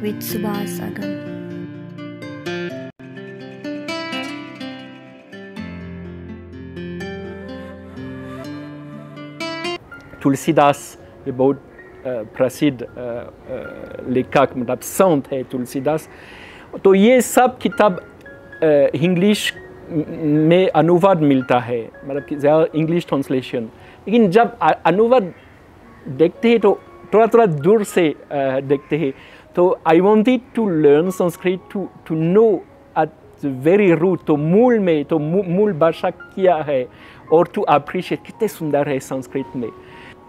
with Subhas Agam. Tulsidas ये बहुत प्रसिद्ध लेखक मतलब संत है तुलसीदास। तो ये सब किताब इंग्लिश में अनुवाद मिलता है, मतलब कि ज़्यादा इंग्लिश ट्रांसलेशन। लेकिन जब अनुवाद देखते हैं तो थोड़ा थोड़ा दूर से देखते हैं। तो I wanted to learn Sanskrit to know at the very root, तो मूल में, तो मूल भाषा क्या है, और टू अप्रिशिएट कितने सुंदर है संस्कृत में।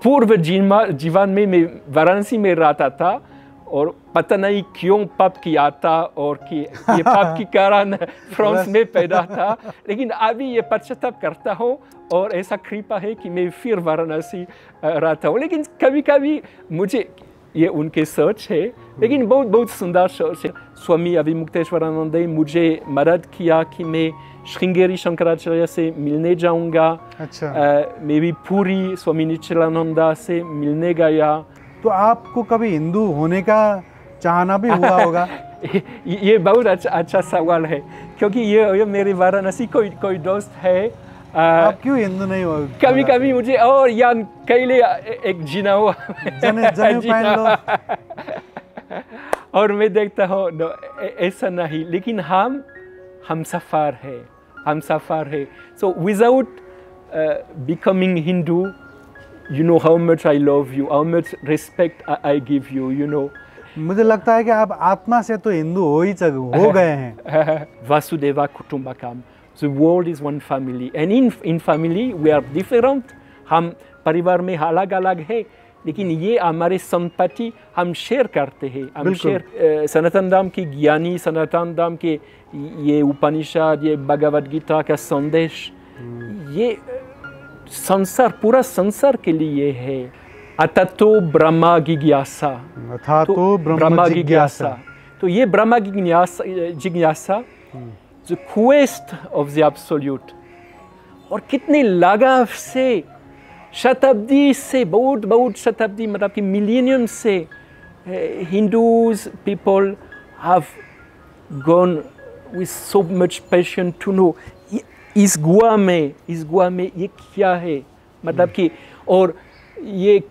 पूर्व जीवन में मैं वाराणसी में रहता था और पता नहीं क्यों पाप किया था और कि ये पाप के कारण फ्रांस में पैदा था, लेकिन अभी ये पश्चाताप करता हूँ और ऐसा कृपा है कि मैं फिर वाराणसी रहता हूँ। लेकिन कभी कभी मुझे ये उनके सोच है, लेकिन बहुत बहुत सुंदर सोच है। स्वामी अभिमुक्तेश्वरानंद ने मुझे मदद किया कि मैं श्रृंगेरी शंकराचार्य से मिलने जाऊंगा। अच्छा। मैं भी पूरी स्वामी निश्चलानंदा से मिलने गया। तो आपको कभी हिंदू होने का चाहना भी हुआ होगा? ये बहुत अच्छा सवाल है, क्योंकि ये मेरे वाराणसी कोई दोस्त है। आप क्यों हिंदू नहीं हो? कभी कभी मुझे और यान कैले एक जीना हुआ और मैं देखता हूँ ऐसा नहीं, लेकिन हम सफर है। So without becoming Hindu, you know how much I love you, how much respect I give you, you know. मुझे लगता है कि आप आत्मा से तो हिंदू हो गए हैं। Vasudeva Kutumbakam. The world is one family, and in family we are different. हम परिवार में अलग अलग है, लेकिन ये हमारे संपत्ति हम शेयर करते हैं। हम शेयर सनातन धर्म की ज्ञानी, सनातन धर्म के ये उपनिषद, ये भगवद गीता का संदेश, ये संसार, पूरा संसार के लिए है। अततो ब्रह्म जिज्ञासा, ब्रह्म जिज्ञासा। तो ये ब्रह्म जिज्ञासा, the quest of the absolute, और कितने लगाव से, शताब्दी से, बहुत शताब्दी मतलब कि मिलेनियम से Hindus people have gone with so much passion to know इस गुआ में ये क्या है, मतलब कि, और ये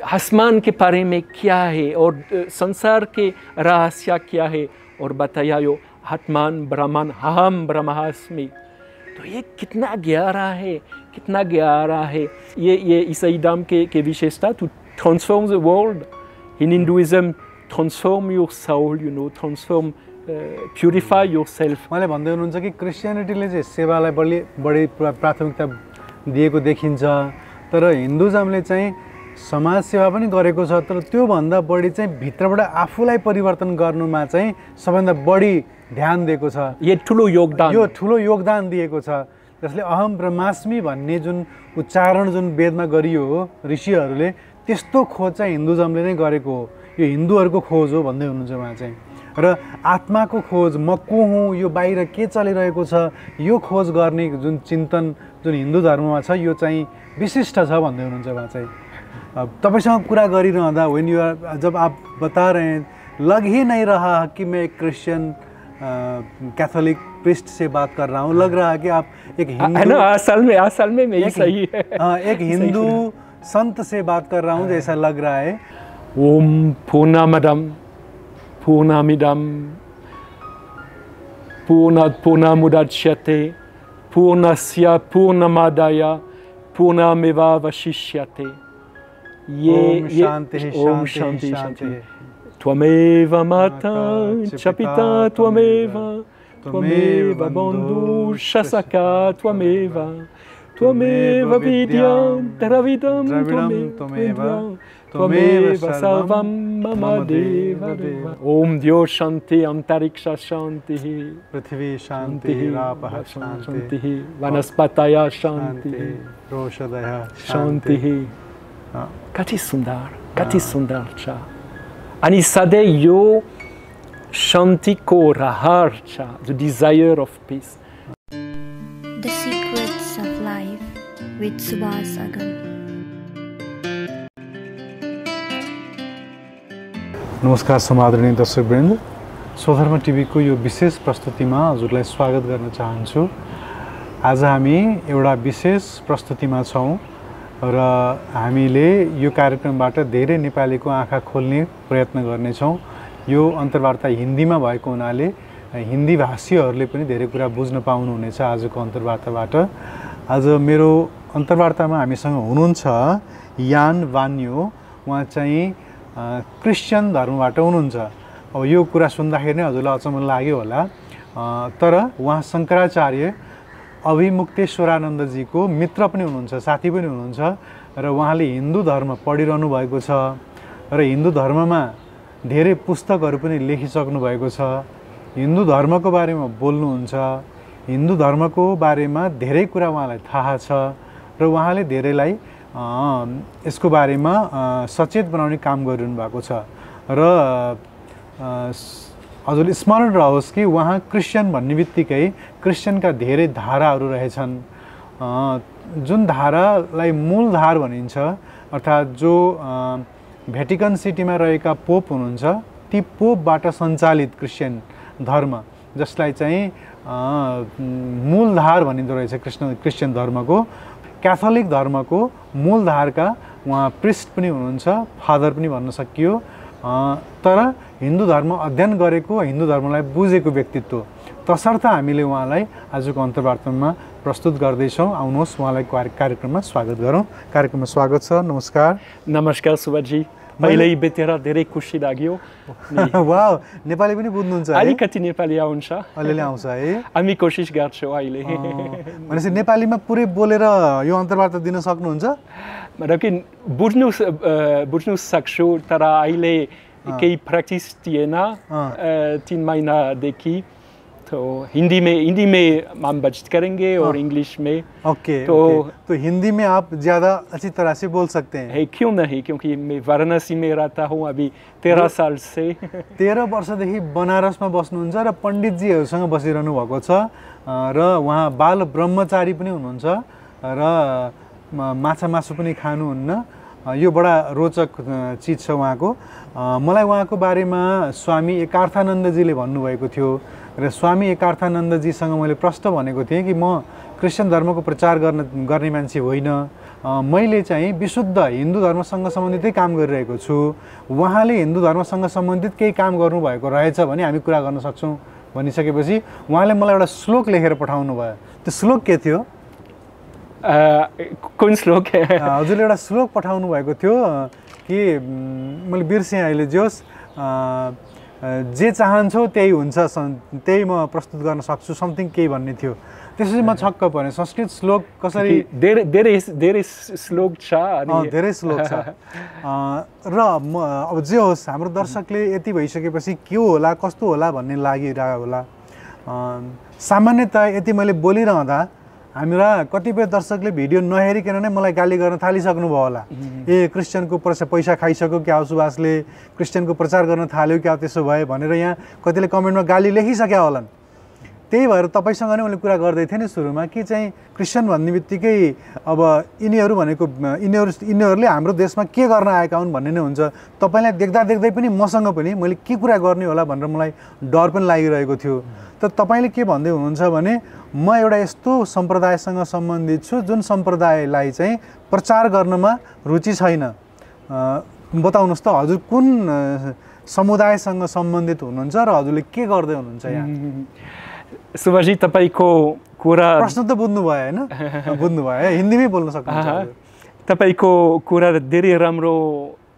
आसमान के बारे में क्या है, और संसार के रहस्य क्या है, और बताया यो आत्मान ब्रह्मन अहम ब्रह्मास्मि। तो ये कितना गहरा है। ये ईसाई धर्म के विशेषता, to transform the world. In Hinduism, transform your soul, you know, transform, purify yourself. मैले भन्दै हुनुहुन्छ कि क्रिस्चियनिटीले चाहिँ सेवालाई बढी प्राथमिकता दिएको देखिन्छ, तर हिन्दुइज्मले चाहिँ समाज सेवा पनि गरेको छ, तर त्योभन्दा बढी चाहिँ भित्रबाट आफूलाई परिवर्तन गर्नुमा चाहिँ सबैभन्दा बढी ध्यान दिएको छ। यो ठुलो योगदान दिएको छ, जसले अहम ब्रह्मास्मि भन्ने जुन उच्चारण जुन वेदमा गरियो हो ऋषिहरूले, त्यस्तो खोज चाहिँ हिन्दुइज्मले नै गरेको हो। यो हिन्दूहरूको खोज हो भन्दै हुनुहुन्छ उहाँ चाहिँ। र आत्माको खोज, म को हुँ, यो बाहिर के चलिरहेको छ, यो खोज गर्ने जुन चिन्तन जुन हिन्दू धर्ममा छ, यो चाहिँ विशिष्ट छ भन्दै हुनुहुन्छ उहाँ चाहिँ। तपाईसँग कुरा गरिरहँदा जब आप बता रहे हैं, लग ही नहीं रहा कि मैं एक क्रिश्चियन कैथोलिक प्रिस्ट से बात कर रहा हूँ, लग रहा है कि आप एक हिंदू, असल में मैं सही है, एक हिंदू संत से बात कर रहा हूँ जैसा लग रहा है। ओम पूर्णमदम पूर्णमिदम पूर्णात् पूर्णमुदच्यते पूर्णस्य पूर्णमादाय पूर्णमेवावशिष्यते। ओम शांति शांति। त्वमेव माता च पिता त्वमेव बन्धुश्च सखा त्वमेव विद्यां द्रविडं त्वमेव सर्वं मम देव। ओम द्यो शांति, अंतरिक्ष शांति, पृथ्वी शांति, रापः शांति, वनस्पतयः शांति, औषधयः शांति। कति सुंदर छ। अनि सधैँ यो शान्तिको रहर छ, the desire of peace. The Secrets of Life with Subhas Agam. नमस्कार समादरणीय दर्शकवृन्द, स्वधर्म टिभीको यो विशेष प्रस्तुतिमा हजुरलाई स्वागत गर्न चाहन्छु। आज हामी एउटा विशेष प्रस्तुतिमा छौँ र हामीले यो कार्यक्रमबाट धेरै नेपालीको आँखा खोल्ने प्रयत्न गर्नेछौँ। यो अन्तर्वार्ता हिन्दीमा भएको हुनाले हिन्दी भाषीहरूले पनि धेरै कुरा बुझ्न पाउनुहुनेछ आजको अन्तर्वार्ताबाट। आज मेरो अन्तर्वार्तामा हामीसँग हुनुहुन्छ यान वान्यो। उहाँ चाहिँ क्रिस्चियन धर्मबाट हुनुहुन्छ। अब यो कुरा सुन्दाखेरि नै हजुरलाई अचम्म लाग्यो होला, तर उहाँ शङ्कराचार्य अभिमुक्तेश्वरानन्दजीको मित्र पनि हुनुहुन्छ, साथी पनि हुनुहुन्छ र उहाँले हिन्दू धर्म पढिरहनु भएको छ र हिन्दू धर्ममा धेरै पुस्तकहरू पनि लेखिसक्नु भएको छ। हिन्दू धर्मको बारेमा बोल्नुहुन्छ, हिन्दू धर्मको बारेमा धेरै कुरा उहाँलाई थाहा छ र उहाँले धेरैलाई यसको बारेमा सचेत बनाउने काम गरिरहनु भएको छ र हजुरले स्मरण रहोस् कि उहाँ क्रिस्चियन भन्ने बित्तिकै क्रिस्चियनका धेरै धाराहरू रहेछन्। जुन धारालाई मूल धार भनिन्छ, अर्थात् जो भेटिकन सिटीमा रहेका पोप हुनुहुन्छ, ती पोपबाट सञ्चालित क्रिस्चियन धर्म, जसलाई चाहिँ मूलधार भनिँदो रहेछ क्रिस्चियन धर्मको। क्याथोलिक धर्मको मूलधारका उहाँ प्रिस्ट पनि हुनुहुन्छ, फादर पनि भन्न सकियो, तर हिन्दू धर्म अध्ययन गरेको, हिन्दू धर्मलाई बुझेको व्यक्तित्व। तसर्थ हामीले उहाँलाई आजको अन्तर्वार्तामा प्रस्तुत गर्दैछौँ। आउनुहोस् उहाँलाई कार्यक्रममा स्वागत गरौँ। कार्यक्रममा स्वागत छ। नमस्कार। नमस्कार सुभाषजी, पहिल्यै भेटेर धेरै खुसी लाग्यो। वाह, नेपाली पनि बुझ्नुहुन्छ? अलिकति नेपाली आउँछ, अलिअलि आउँछ है। हामी कोसिस गर्छौँ अहिले। भनेपछि नेपालीमा पुरै बोलेर यो अन्तर्वार्ता दिन सक्नुहुन्छ? मतलब कि बुझ्नु सक्छु, तर अहिले केही प्र्याक्टिस थिएन 3 महीनादेखि। तो हिंदी में हम बातचीत करेंगे और इंग्लिश में। ओके, तो हिंदी में आप ज़्यादा अच्छी तरह से बोल सकते हैं? क्यों नहीं, क्योंकि मैं वाराणसी में रहता हूँ अभी 13 साल से। 13 वर्षदेखि बनारसमा बस्नुहुन्छ र पण्डितजीहरूसँग बसिरहनु भएको छ र उहाँ बाल ब्रह्मचारी पनि हुनुहुन्छ र माछा मासु पनि खानुहुन्न। यो बडा रोचक चिज छ उहाँको। मलाई उहाँको बारेमा स्वामी एकार्थानन्दजीले भन्नुभएको थियो र स्वामी एकार्थानन्दजीसँग मैले प्रश्न भनेको थिएँ कि म क्रिस्चियन धर्मको प्रचार गर्ने मान्छे होइन, मैले चाहिँ विशुद्ध हिन्दू धर्मसँग सम्बन्धितै काम गरिरहेको छु। उहाँले हिन्दू धर्मसँग सम्बन्धित केही काम गर्नुभएको रहेछ भने हामी कुरा गर्न सक्छौँ भनिसकेपछि उहाँले मलाई एउटा श्लोक लेखेर पठाउनु भयो। त्यो श्लोक के थियो? कुन श्लोक? हजुरले एउटा श्लोक पठाउनु भएको थियो कि मैले बिर्सेँ अहिले। जोस् जे चाहन्छौ त्यही हुन्छ, त्यही म प्रस्तुत गर्न सक्छु, समथिङ केही भन्ने थियो। त्यसपछि म छक्क परेँ। संस्कृत श्लोक कसरी? धेरै श्लोक छ, धेरै श्लोक छ र अब जे होस्, हाम्रो दर्शकले यति भइसकेपछि के होला कस्तो होला भन्ने लागिरहेको होला। सामान्यतः यति मैले बोलिरहँदा हाम्रा कतिपय दर्शकले भिडियो नहेरिकन नै मलाई गाली गर्न थालिसक्नुभयो होला। क्रिस्चियनको पैसा खाइसक्यो क्या सुभाषले, क्रिस्चियनको प्रचार गर्न थाल्यो क्या त्यसो भए भनेर यहाँ कतिले कमेन्टमा गाली लेखिसक्या होलान्। त्यही भएर तपाईँसँग नै मैले कुरा गर्दै थिएँ नि सुरुमा कि चाहिँ क्रिस्चियन भन्ने बित्तिकै अब यिनीहरू भनेको यिनीहरूले हाम्रो देशमा के गर्न आएका हुन् भन्ने नै हुन्छ। तपाईँलाई देख्दा देख्दै पनि मसँग पनि मैले के कुरा गर्ने होला भनेर मलाई डर पनि लागिरहेको थियो। तर तपाईँले के भन्दै हुनुहुन्छ भने म एउटा यस्तो सम्प्रदायसँग सम्बन्धित छु जुन सम्प्रदायलाई चाहिँ प्रचार गर्नमा रुचि छैन। बताउनुहोस् त हजुर कुन समुदायसँग सम्बन्धित हुनुहुन्छ र हजुरले के गर्दै हुनुहुन्छ यहाँ? सुभाषजी, तपाईँको कुरा प्रश्न त बुझ्नुभयो होइन? बुझ्नुभयो है, हिन्दीमै बोल्न सक्नुहुन्छ। तपाईँको कुरा धेरै राम्रो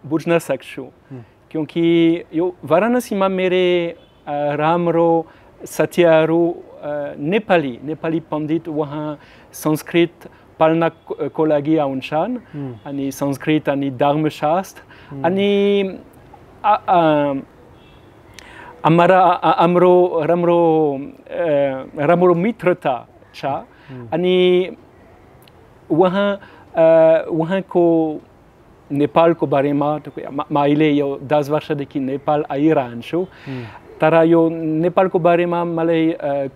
बुझ्न सक्छु, क्योंकि यो वाराणसीमा मेरे राम्रो साथीहरू नेपाली पण्डित वहाँ संस्कृत पढ्नको लागि आउँछन् अनि संस्कृत अनि धर्मशास्त्र अनि हाम्रो राम्रो मित्रता छ अनि वहाँको नेपालको बारेमा मैले यो 10 वर्षदेखि नेपाल आइरहन्छु, तर यो नेपालको बारेमा मलाई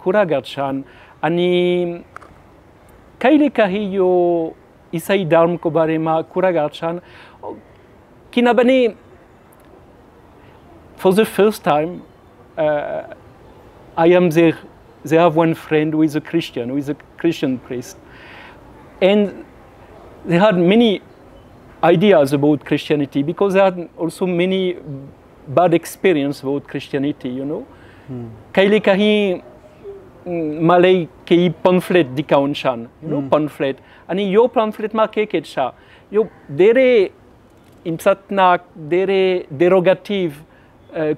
कुरा गर्छन् अनि कहिलेकाहीँ यो इसाई धर्मको बारेमा कुरा गर्छन्, किनभने for the first time, I am there. They have one friend who is a Christian priest, and they had many ideas about Christianity because they had also many bad experience about Christianity, you know. Kaili kahi malay kei pamphlet dikaunsan, you know, pamphlet. Ani yo pamphlet ma ke ketcha. Yo dere imsatnak dere derogative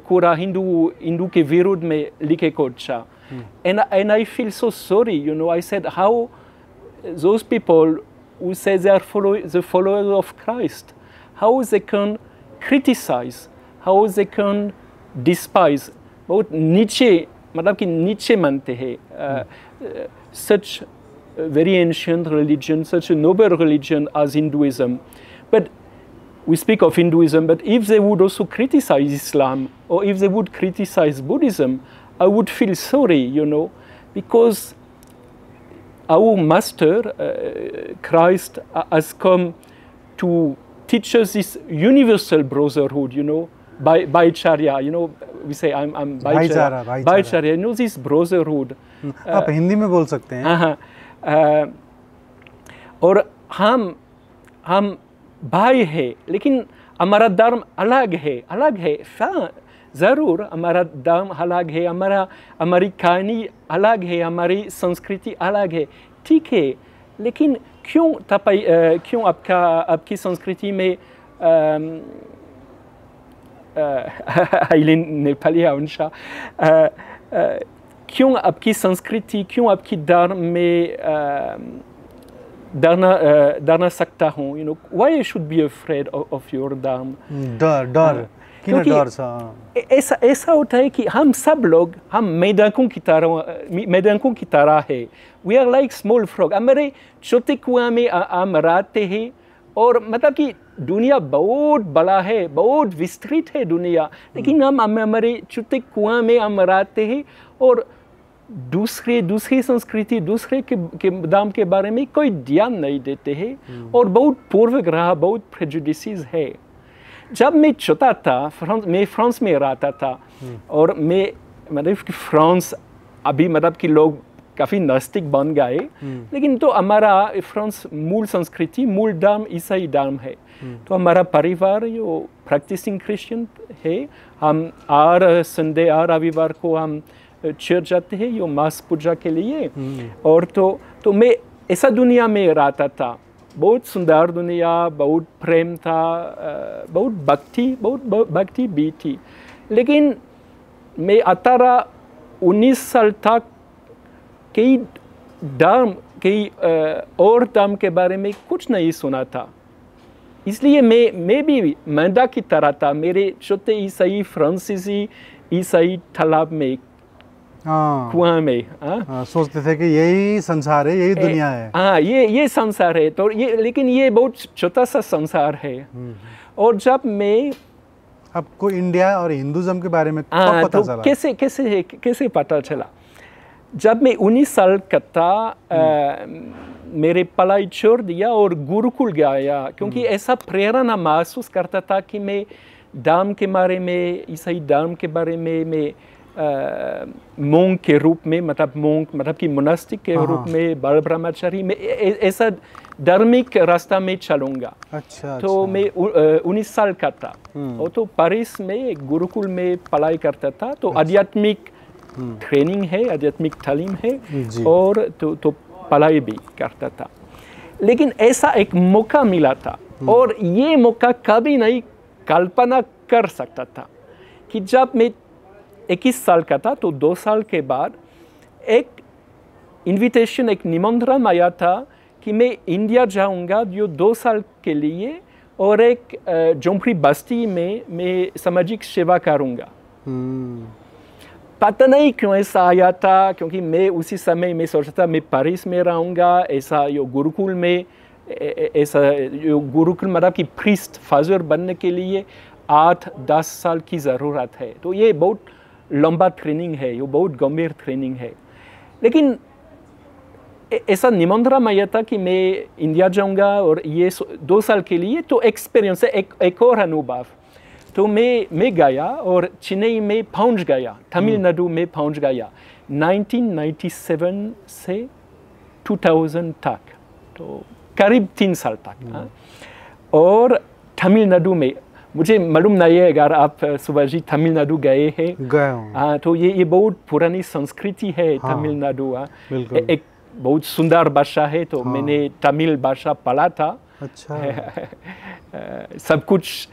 kura Hindu ke virud me like kocha. And I feel so sorry, you know. I said, how those people who say they are the followers of Christ, how they can criticize, how they can despise. But Nietzsche, मतलब कि Nietzsche मानते हैं, such a very ancient religion, such a noble religion as Hinduism. But we speak of Hinduism, but if they would also criticize Islam, or if they would criticize Buddhism, I would feel sorry, you know, because our master, Christ, has come to teach us this universal brotherhood, you know, by Charya, you know, we say I'm Bhaicharya, you know, this brotherhood. आप हिंदी में बोल सकते हैं. हाँ, और हम भाई है, लेकिन हमारा धर्म अलग है. ज़रूर हमारा धर्म अलग है, हमारी कहानी अलग है, हमारी संस्कृति अलग है, ठीक है. लेकिन क्यों आपकी संस्कृति में नेपाली आउंशा, क्यों आपकी संस्कृति, क्यों आपकी धर्म में डरना सकता हूँ, you know, why I should be afraid of your धर्म. डर क्यों डर सा? ऐसा होता है कि हम सब लोग हम मेढकों की तरह है. We are like small frog. हमारे छोटे कुआं में हम रहते हैं, और मतलब कि दुनिया बहुत बड़ा है, बहुत विस्तृत है दुनिया, लेकिन हम हमारे छोटे कुआं में हम रहते हैं, और दूसरी संस्कृति, दूसरे के धर्म के बारे में कोई ध्यान नहीं देते हैं, और बहुत पूर्वाग्रह, बहुत प्रेजुडिसेस है. जब मैं छोटा था, मैं फ्रांस में रहता था, और मैं मतलब कि फ्रांस अभी मतलब कि लोग काफ़ी नास्तिक बन गए, लेकिन तो हमारा फ्रांस मूल संस्कृति, मूल धर्म ईसाई धर्म है. तो हमारा परिवार जो प्रैक्टिसिंग क्रिश्चियन है, हम हर संडे हर रविवार को हम चर्च जाते हैं यो मास पूजा के लिए. और तो मैं ऐसा दुनिया में रहता था, बहुत सुंदर दुनिया, बहुत प्रेम था, बहुत भक्ति भी थी. लेकिन मैं 18-19 साल तक कई और धर्म के बारे में कुछ नहीं सुना था. इसलिए मैं भी मैदा की तरह था. मेरे छोटे ईसाई फ्रांसीसी ईसाई तालाब में, कुआं में सोचते थे कि यही संसार है, यही दुनिया है. हाँ, ये संसार है. तो लेकिन ये बहुत छोटा सा संसार है. और जब मैं आपको इंडिया और हिंदुज़म के बारे में कब पता चला? कैसे पता चला? जब मैं 19 साल का था, मेरे पढ़ाई छोड़ दिया और गुरुकुल गया, क्योंकि ऐसा प्रेरणा महसूस करता था कि मैं धर्म के बारे में, ईसाई धर्म के बारे में मैं मोंग के रूप में, मतलब कि मोनास्टिक के रूप में, बाल ब्रह्मचारी में ऐसा धार्मिक रास्ता में चलूँगा. तो मैं 19 साल का था, और तो पेरिस में गुरुकुल में पढ़ाई करता था. तो आध्यात्मिक ट्रेनिंग है, आध्यात्मिक तालीम है, और तो पढ़ाई भी करता था. लेकिन ऐसा एक मौका मिला था, और ये मौका कभी नहीं कल्पना कर सकता था कि जब मैं 21 साल का था, तो 2 साल के बाद एक इन्विटेशन, एक निमंत्रण आया था कि मैं इंडिया जाऊंगा जो 2 साल के लिए, और एक झोंपड़ी बस्ती में मैं सामाजिक सेवा करूंगा. पता नहीं क्यों ऐसा आया था, क्योंकि मैं उसी समय में सोचा था मैं पेरिस में रहूँगा. ऐसा यो गुरुकुल में, ऐसा यो गुरुकुल मतलब कि प्रीस्ट फादर बनने के लिए 8-10 साल की ज़रूरत है. तो ये बहुत लंबा ट्रेनिंग है, ये बहुत गंभीर ट्रेनिंग है. लेकिन ऐसा निमंत्रण आया था कि मैं इंडिया जाऊंगा और ये 2 साल के लिए. तो एक्सपीरियंस है, एक और अनुभव. तो मैं गया और चेन्नई में पहुंच गया, तमिलनाडु में पहुंच गया 1997 से 2000 तक, तो करीब 3 साल तक। हाँ। और तमिलनाडु में मुझे मालूम नहीं है अगर आप सुभाष जी तमिलनाडु गए हैं। गया हूँ। हाँ, तो ये बहुत पुरानी संस्कृति है तमिलनाडु। हाँ, एक बहुत सुंदर भाषा है, तो मैंने तमिल भाषा पढ़ा था। अच्छा। सब कुछ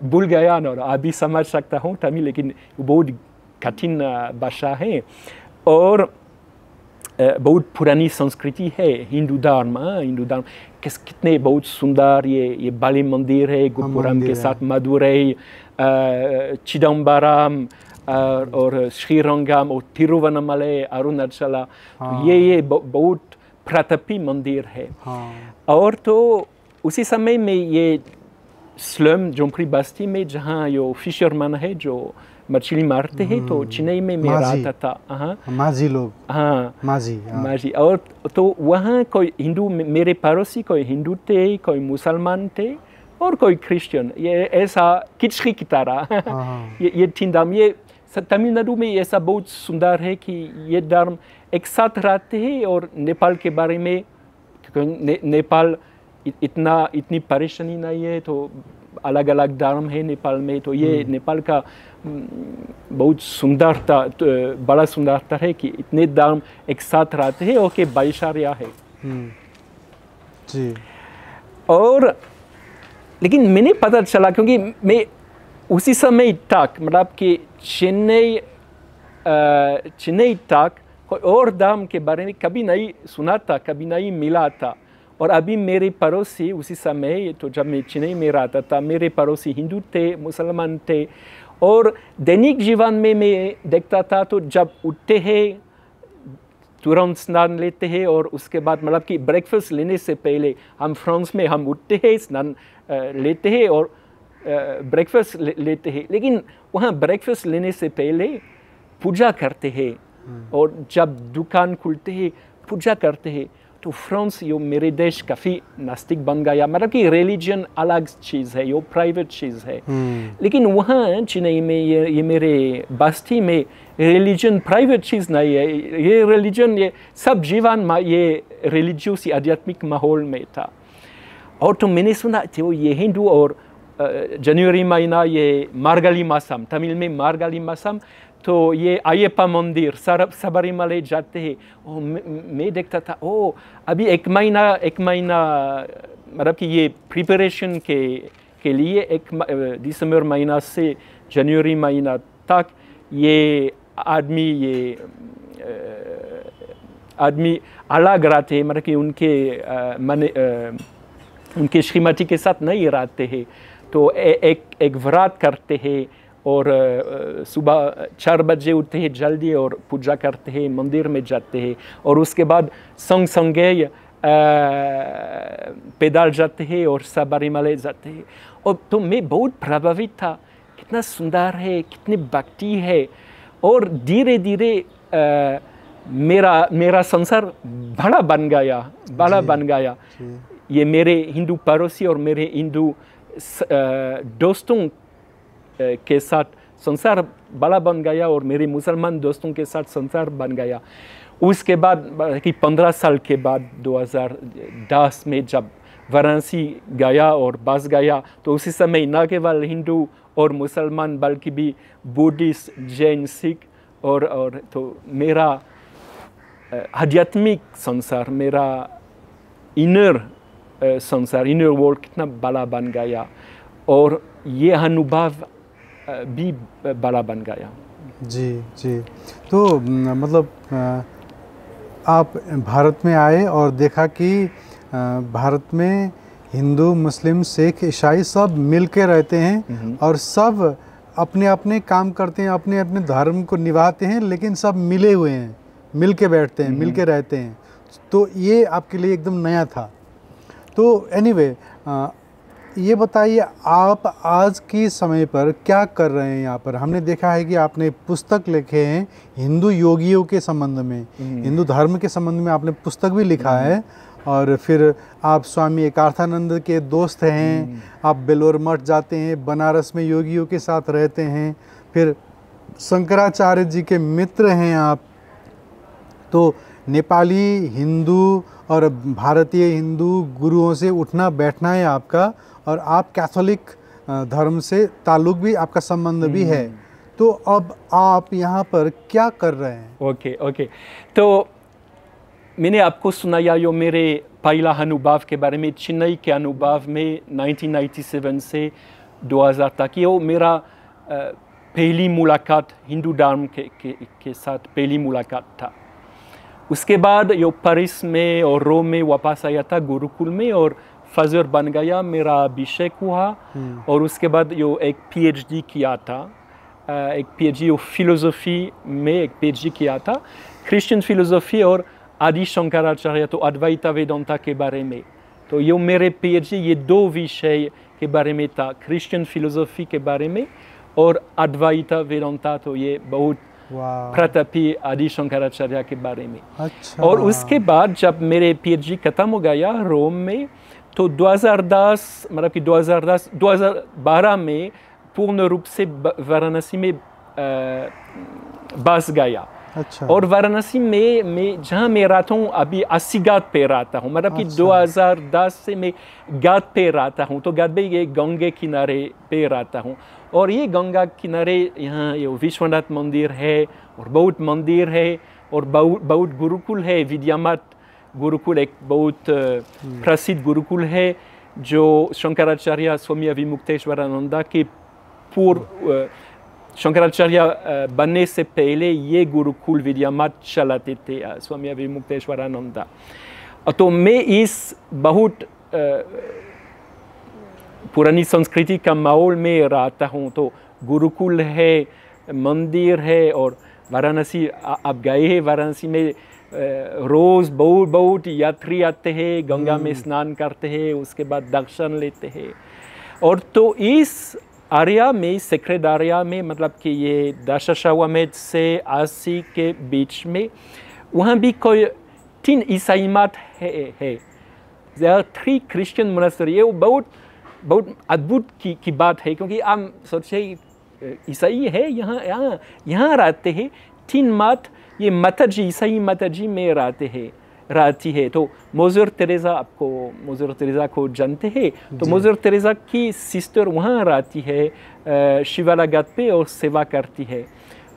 भूल गया ना, अभी समझ सकता हूँ तमिल, लेकिन बहुत कठिन भाषा है और बहुत पुरानी संस्कृति है। हिंदू धर्म, हिंदू धर्म कितने बहुत सुंदर ये बाली मंदिर है, गुरुपुरम के साथ मदुरई, चिदम्बरम और श्रीरंगम और तिरुवन्नमलाई, अरुणाचल, तो ये बहुत प्रतापी मंदिर है। और तो उसी समय में ये स्लम झोंपड़ी बस्ती में जहाँ यो फिशरमैन है जो मछली मारते हैं, तो चेन्नई में मैं रहता था। हाँ, माझी लोग। हाँ, माझी। और तो वहाँ कोई हिंदू, मेरे पड़ोसी कोई हिंदू थे, कोई मुसलमान थे और कोई क्रिश्चियन, ये ऐसा खिचड़ी की तरह। ये 3 धर्म, ये तमिलनाडु में ऐसा बहुत सुंदर है कि ये धर्म एक साथ रहते हैं। और नेपाल के बारे में, नेपाल इतनी परेशानी नहीं है, तो अलग अलग धर्म है नेपाल में, तो ये नेपाल का बहुत सुंदरता, बड़ा सुंदरता है कि इतने धर्म एक साथ रहते हैं और के भाईचारा है। जी। और लेकिन मैंने पता चला, क्योंकि मैं उसी समय तक, मतलब कि चेन्नई तक कोई और धर्म के बारे में कभी नहीं सुना था, कभी नहीं मिला था। और अभी मेरे पड़ोसी उसी समय, तो जब मैं चेन्नई में रहता था, मेरे पड़ोसी हिंदू थे, मुसलमान थे। और दैनिक जीवन में मैं देखता था, तो जब उठते हैं तुरंत स्नान लेते हैं, और उसके बाद मतलब कि ब्रेकफास्ट लेने से पहले, हम फ्रांस में हम उठते हैं, स्नान लेते हैं और ब्रेकफास्ट लेते हैं, लेकिन वहाँ ब्रेकफास्ट लेने से पहले पूजा करते हैं, और जब दुकान खुलते हैं पूजा करते हैं। तो फ्रांस, यो मेरे देश काफ़ी नास्तिक बन गया, मतलब कि रिलीजन अलग चीज़ है, यो प्राइवेट चीज़ है। लेकिन वहाँ चेन्नई में, ये मेरे बस्ती में रिलीजन प्राइवेट चीज़ नहीं है, ये रिलीजन, ये सब जीवन में ये रिलीजियस, आध्यात्मिक माहौल में था। और तो मैंने सुना तो ये हिंदू, और जनवरी महीना ये मार्गली मासम, तमिल में मार्गली मासम, तो ये अयप्पा मंदिर सबरीमलाई जाते हैं। मैं देखता था, अभी एक महीना मतलब कि ये प्रिपरेशन के लिए दिसंबर महीना से जनवरी महीना तक ये आदमी अलग रहते हैं, मतलब कि उनके श्रीमती के साथ नहीं रहते हैं। तो एक व्रत करते हैं, और सुबह 4 बजे उठते हैं जल्दी और पूजा करते हैं, मंदिर में जाते हैं, और उसके बाद संगे पैदल जाते हैं और सबरीमलाई जाते हैं। और तो मैं बहुत प्रभावित था, कितना सुंदर है, कितनी भक्ति है। और धीरे धीरे मेरा संसार बड़ा बन गया। ये मेरे हिंदू पड़ोसी और मेरे हिंदू दोस्तों के साथ संसार बड़ा बन गया, और मेरे मुसलमान दोस्तों के साथ संसार बन गया। उसके बाद कि 15 साल के बाद 2010 में जब वाराणसी गया और बस गया, तो उसी समय न केवल हिंदू और मुसलमान बल्कि भी बुद्धिस्ट, जैन, सिख और तो मेरा आध्यात्मिक संसार, मेरा इनर संसार, इनर वर्ल्ड कितना बड़ा बन गया, और ये अनुभव भी बड़ा बन गया। जी। तो मतलब आप भारत में आए और देखा कि भारत में हिंदू, मुस्लिम, सिख, ईसाई सब मिल के रहते हैं, और सब अपने अपने काम करते हैं, अपने अपने धर्म को निभाते हैं, लेकिन सब मिले हुए हैं, मिल के बैठते हैं, मिल के रहते हैं। तो ये आपके लिए एकदम नया था। तो एनीवे, ये बताइए, आप आज के समय पर क्या कर रहे हैं यहाँ पर? हमने देखा है कि आपने पुस्तक लिखे हैं हिंदू योगियों के संबंध में, हिंदू धर्म के संबंध में आपने पुस्तक भी लिखा है, और फिर आप स्वामी एकार्थानंद के दोस्त हैं, आप बेलोर मठ जाते हैं, बनारस में योगियों के साथ रहते हैं, फिर शंकराचार्य जी के मित्र हैं आप। तो नेपाली हिंदू और भारतीय हिंदू गुरुओं से उठना बैठना है आपका, और आप कैथोलिक धर्म से ताल्लुक भी, आपका संबंध भी है। तो अब आप यहाँ पर क्या कर रहे हैं? ओके तो मैंने आपको सुनाया यो मेरे पहला अनुभव के बारे में, चेन्नई के अनुभव में 1997 से 2000 तक। ये मेरा पहली मुलाकात हिंदू धर्म के साथ पहली मुलाकात था। उसके बाद यो पेरिस में और रोम में वापस आया था गुरुकुल में, और फजर बन गया, मेरा अभिषेक हुआ। और उसके बाद यो एक PhD किया था, एक PhD फिलोसफी में एक PhD किया था, क्रिश्चियन फिलोसफी और आदि शंकराचार्य, तो अद्वैत वेदांता के बारे में। तो ये मेरे PhD ये दो विषय के बारे में था, क्रिश्चियन फिलोसफी के बारे में और अद्वैत वेदांता, तो ये बहुत प्रतापी आदि शंकराचार्य के बारे में। अच्छा। और उसके बाद जब मेरे PhD खत्म हो गया रोम में, तो 2010 मतलब कि 2012 में पूर्ण रूप से वाराणसी में बस गया। अच्छा। और वाराणसी में जहाँ मैं रहता हूँ अभी 80 घाट पे रहता हूँ, मतलब कि 2010 से मैं घाट पे रहता हूँ। तो घाट पे ये गंगे किनारे पे रहता हूँ, और ये गंगा किनारे यहाँ ये विश्वनाथ मंदिर है और बहुत मंदिर है और बहुत गुरुकुल है। विद्यामठ गुरुकुल एक बहुत प्रसिद्ध गुरुकुल है, जो शंकराचार्य स्वामी अविमुक्तेश्वरानंद के पूर्व शंकराचार्य बनने से पहले ये गुरुकुल विद्यामठ चलाते थे स्वामी अविमुक्तेश्वरानंद। तो मैं इस बहुत पुरानी संस्कृति का माहौल में रहता हूँ। तो गुरुकुल है, मंदिर है, और वाराणसी आप गए हैं, वाराणसी में रोज़ बहुत यात्री आते हैं, गंगा में स्नान करते हैं, उसके बाद दर्शन लेते हैं। और तो इस आर्या में, सेक्रेड आर्या में, मतलब कि ये दशाश्वमेध से 80 के बीच में, वहाँ भी कोई 3 ईसाई मठ है। There are 3 Christian monasteries। ये बहुत अद्भुत की बात है, क्योंकि हम सोचे ईसाई है यहाँ रहते हैं 3 मठ, ये माताजी ईसाई माताजी में रहती है। तो मदर तेरेसा, आपको मदर तेरेसा को जानते हैं? तो मदर तेरेसा की सिस्टर वहाँ रहती है शिवाला घाट पे और सेवा करती है।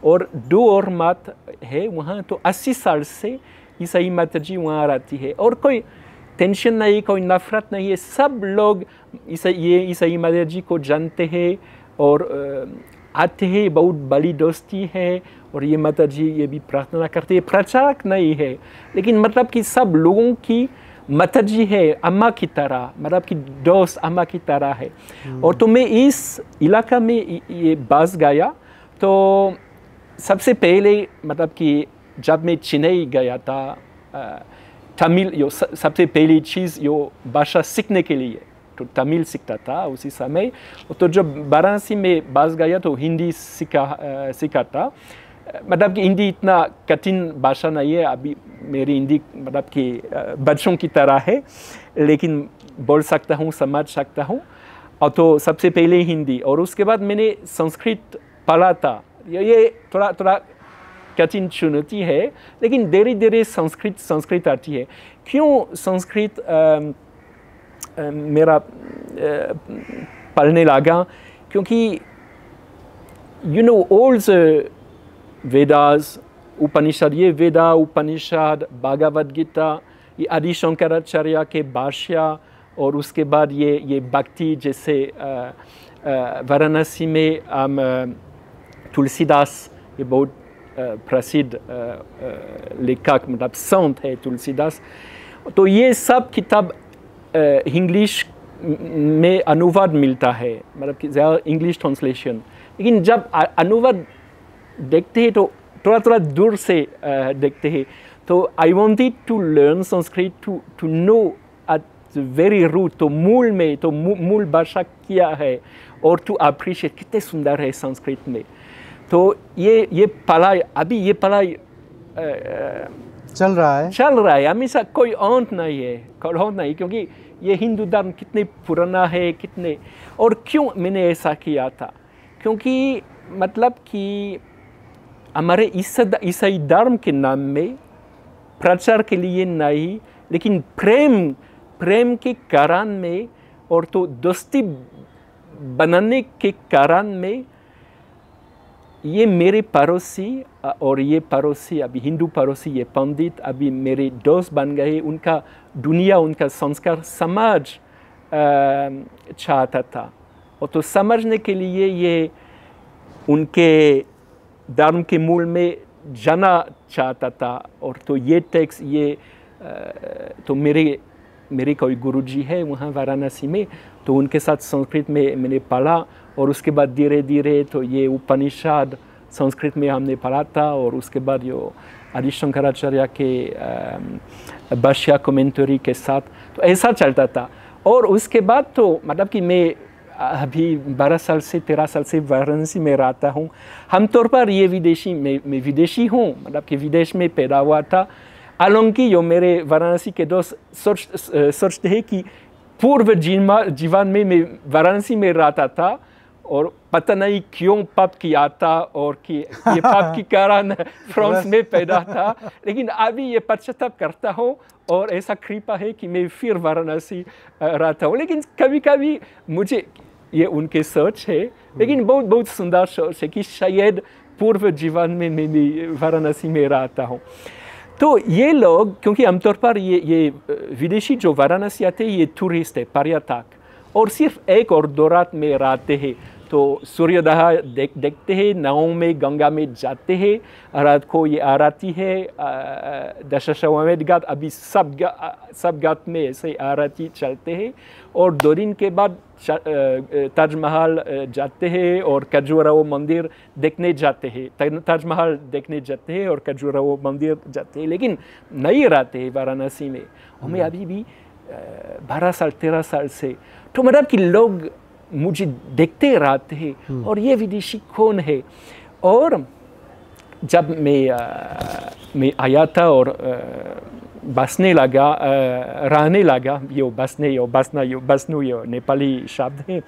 और 2 और मठ है वहाँ। तो 80 साल से ईसाई माताजी वहाँ रहती है, और कोई टेंशन नहीं, कोई नफरत नहीं है। सब लोग ईसाई माताजी को जानते हैं और आते हैं, बहुत बड़ी दोस्ती है। और ये माताजी ये भी प्रार्थना करते हैं, प्रचारक नहीं है, लेकिन मतलब कि सब लोगों की माताजी है, अम्मा की तरह, मतलब कि दोस्त अम्मा की तरह है। और तो मैं इस इलाका में ये बस गया। तो सबसे पहले मतलब कि जब मैं चेन्नई गया था, तमिल यो सबसे पहली चीज़ यो भाषा सीखने के लिए, तो तमिल सीखता था उसी समय। तो जब वाराणसी में बस गया तो हिंदी सीखा था। मतलब कि हिंदी इतना कठिन भाषा नहीं है, अभी मेरी हिंदी मतलब कि बच्चों की तरह है, लेकिन बोल सकता हूँ, समझ सकता हूँ। और तो सबसे पहले हिंदी, और उसके बाद मैंने संस्कृत पढ़ा था। ये थोड़ा कठिन चुनौती है, लेकिन धीरे धीरे संस्कृत आती है। क्यों संस्कृत मेरा पढ़ने लगा? क्योंकि all the वेदास, उपनिषद, ये वेदा उपनिषद, भगवद गीता, ये आदि शंकराचार्य के भाष्य, और उसके बाद ये भक्ति, जैसे वाराणसी में हम तुलसीदास, ये बहुत प्रसिद्ध लेखक मतलब संत है तुलसीदास। तो ये सब किताब इंग्लिश में अनुवाद मिलता है, मतलब कि इंग्लिश ट्रांसलेशन। लेकिन जब अनुवाद देखते हैं तो थोड़ा दूर से देखते हैं। तो I wanted to learn Sanskrit to know at very root, तो मूल में, तो मूल भाषा क्या है, और टू अप्रिशिएट कितने सुंदर है संस्कृत में। तो ये पढ़ाई, अभी ये पढ़ाई चल रहा है हमेशा, कोई अंत नहीं है, कोई अंत नहीं, क्योंकि ये हिंदू धर्म कितने पुराना है, कितने, और क्यों मैंने ऐसा किया था, क्योंकि मतलब कि हमारे ईसाई धर्म के नाम में प्रचार के लिए नहीं, लेकिन प्रेम के कारण में, और तो दोस्ती बनाने के कारण में, ये मेरे पड़ोसी और ये पड़ोसी, अभी हिंदू पड़ोसी, ये पंडित अभी मेरे दोस्त बन गए। उनका दुनिया, उनका संस्कार समाज चाहता था, और तो समझने के लिए ये उनके धर्म के मूल में जाना चाहता था। और तो ये टेक्स्ट, ये तो मेरे कोई गुरुजी है वहाँ वाराणसी में, तो उनके साथ संस्कृत में मैंने पढ़ा, और उसके बाद धीरे धीरे तो ये उपनिषद संस्कृत में हमने पढ़ा था, और उसके बाद यो आदि शंकराचार्य के भाष्य कमेंटरी के साथ, तो ऐसा चलता था। और उसके बाद तो मतलब कि मैं अभी 12 साल से 13 साल से वाराणसी में रहता हूँ। हम तौर पर ये विदेशी, मैं विदेशी हूँ, मतलब कि विदेश में पैदा हुआ था। हालांकि जो मेरे वाराणसी के दोस्त सोचते हैं कि पूर्व जीवन में मैं वाराणसी में रहता था, और पता नहीं क्यों पाप किया था, और कि ये पाप के कारण फ्रांस में पैदा था, लेकिन अभी ये पश्चाताप करता हूँ, और ऐसा कृपा है कि मैं फिर वाराणसी रहता हूँ। लेकिन कभी कभी मुझे, ये उनके सोच है, लेकिन बहुत बहुत सुंदर सोच है कि शायद पूर्व जीवन में मैं भी वाराणसी में रहता हूँ। तो ये लोग, क्योंकि आमतौर पर ये विदेशी जो वाराणसी आते हैं, ये टूरिस्ट है, पर्यटक, और सिर्फ 1 और 2 रात में रहते हैं। तो सूर्योदय देखते हैं, नाव में गंगा में जाते हैं, रात को ये आरती है, दशाश्वमेध घाट, अभी सब घाट में ऐसे आरती चलते हैं। और 2 दिन के बाद ताजमहल जाते हैं, और खजुराहो मंदिर देखने जाते हैं, ताजमहल देखने जाते हैं, और खजुराहो मंदिर जाते हैं, लेकिन नहीं रहते हैं वाराणसी में। हमें अभी भी 12 साल 13 साल से, तो मतलब कि लोग मुझे देखते रहते हैं, और ये विदेशी कौन है। और जब मैं आया था और बसने लगा, रहने लगा, यो बसने, यो बसना, यो बसनु, यो नेपाली शब्द है,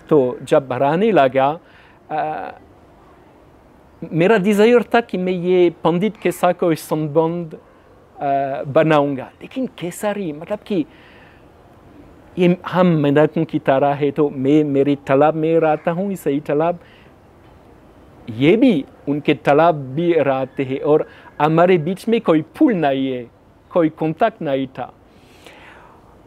तो जब रहने लगा, मेरा डिज़ायर था कि मैं ये पंडित के साथ कोई संबंध बनाऊंगा, लेकिन केसरी, मतलब कि ये हम मेंढकों की तरह है, तो मैं मेरे तालाब में रहता हूँ, सही तालाब, ये भी उनके तालाब भी रहते हैं, और हमारे बीच में कोई पुल नहीं है, कोई कांटेक्ट नहीं था।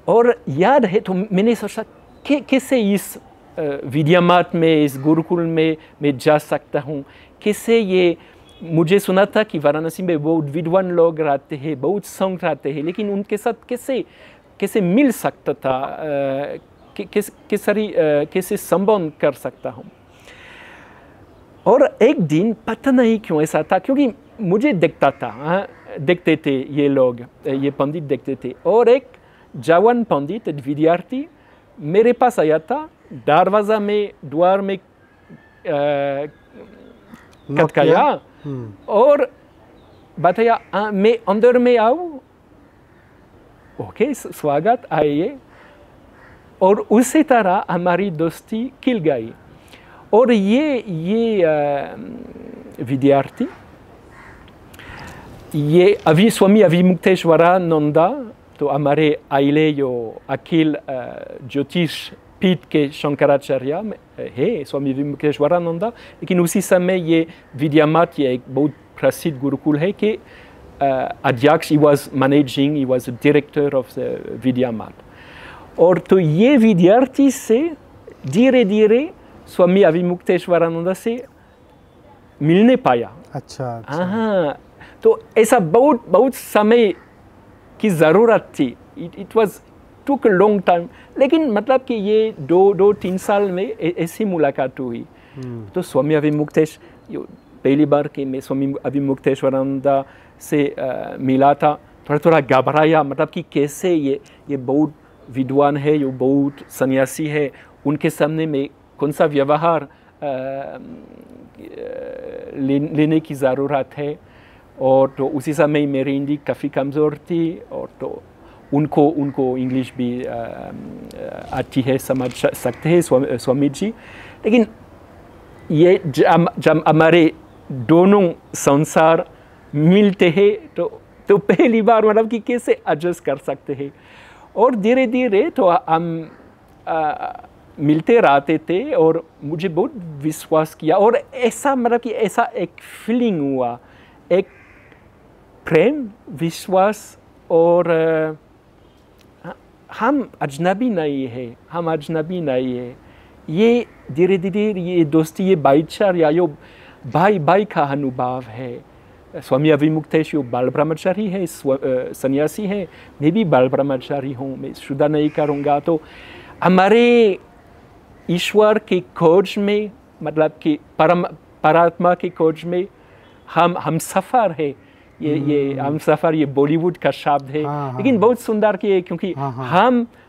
और याद है, तो मैंने सोचा कैसे इस विद्यामठ में, इस गुरुकुल में मैं जा सकता हूँ, कैसे ये, मुझे सुना था कि वाराणसी में बहुत विद्वान लोग रहते हैं, बहुत संत रहते हैं, लेकिन उनके साथ कैसे मिल सकता था, कैसे संबंध कर सकता हूँ। और एक दिन पता नहीं क्यों ऐसा था, क्योंकि मुझे देखते थे ये लोग, ये पंडित देखते थे, और एक जवान पंडित, विद्यार्थी मेरे पास आया था, दरवाजा में, द्वार में खटखटाया, और बताया मैं अंदर में आऊँ, ओके स्वागत, आइए। और उसी तरह हमारी दोस्ती खिल गई। और ये विद्यार्थी, ये स्वामी अभिमुक्तेश्वरानंद, तो हमारे आइले जो अखिल ज्योतिष पीठ के शंकराचार्य है, स्वामी अभिमुक्तेश्वरानंद, लेकिन उसी समय ये विद्यामठ, ये एक बहुत प्रसिद्ध गुरुकुल है कि अध्यक्ष, he was a director of the Vidyamath. और तो ये विद्यार्थी से धीरे धीरे स्वामी अभिमुक्तेश्वरानंद से मिलने पाया। अच्छा। हाँ, तो ऐसा बहुत समय की ज़रूरत थी। It was took a long time, लेकिन मतलब कि ये 2-3 साल में ऐसी मुलाकात हुई। तो स्वामी अभिमुक्तेश, पहली बार कि मैं स्वामी अभिमुक्तेश्वरानंद से मिला था, थोड़ा घबराया, मतलब कि कैसे ये बहुत विद्वान है, ये बहुत सन्यासी है, उनके सामने में कौन सा व्यवहार लेने की ज़रूरत है। और तो उसी समय मेरी हिंदी काफ़ी कमज़ोर थी और तो उनको इंग्लिश भी आती है, समझ सकते हैं स्वामी जी। लेकिन ये जब हमारे दोनों संसार मिलते हैं तो पहली बार मतलब कि कैसे एडजस्ट कर सकते हैं। और धीरे धीरे तो हम मिलते रहते थे और मुझे बहुत विश्वास किया और ऐसा मतलब कि ऐसा एक फीलिंग हुआ, एक प्रेम, विश्वास और हम अजनबी नहीं है, हम अजनबी नहीं है। ये धीरे धीरे ये दोस्ती, ये भाईचारा, यो भाई का अनुभव है। स्वामी अविमुक्तेश यो बाल ब्रह्मचारी है, सन्यासी है, मैं भी बाल ब्रह्मचारी हूँ, मैं शुद्ध नहीं करूँगा। तो हमारे ईश्वर की खोज में, मतलब कि परमात्मा की खोज में हम सफ़र है। ये हम सफ़र, ये बॉलीवुड का शब्द है, लेकिन बहुत सुंदर की है, क्योंकि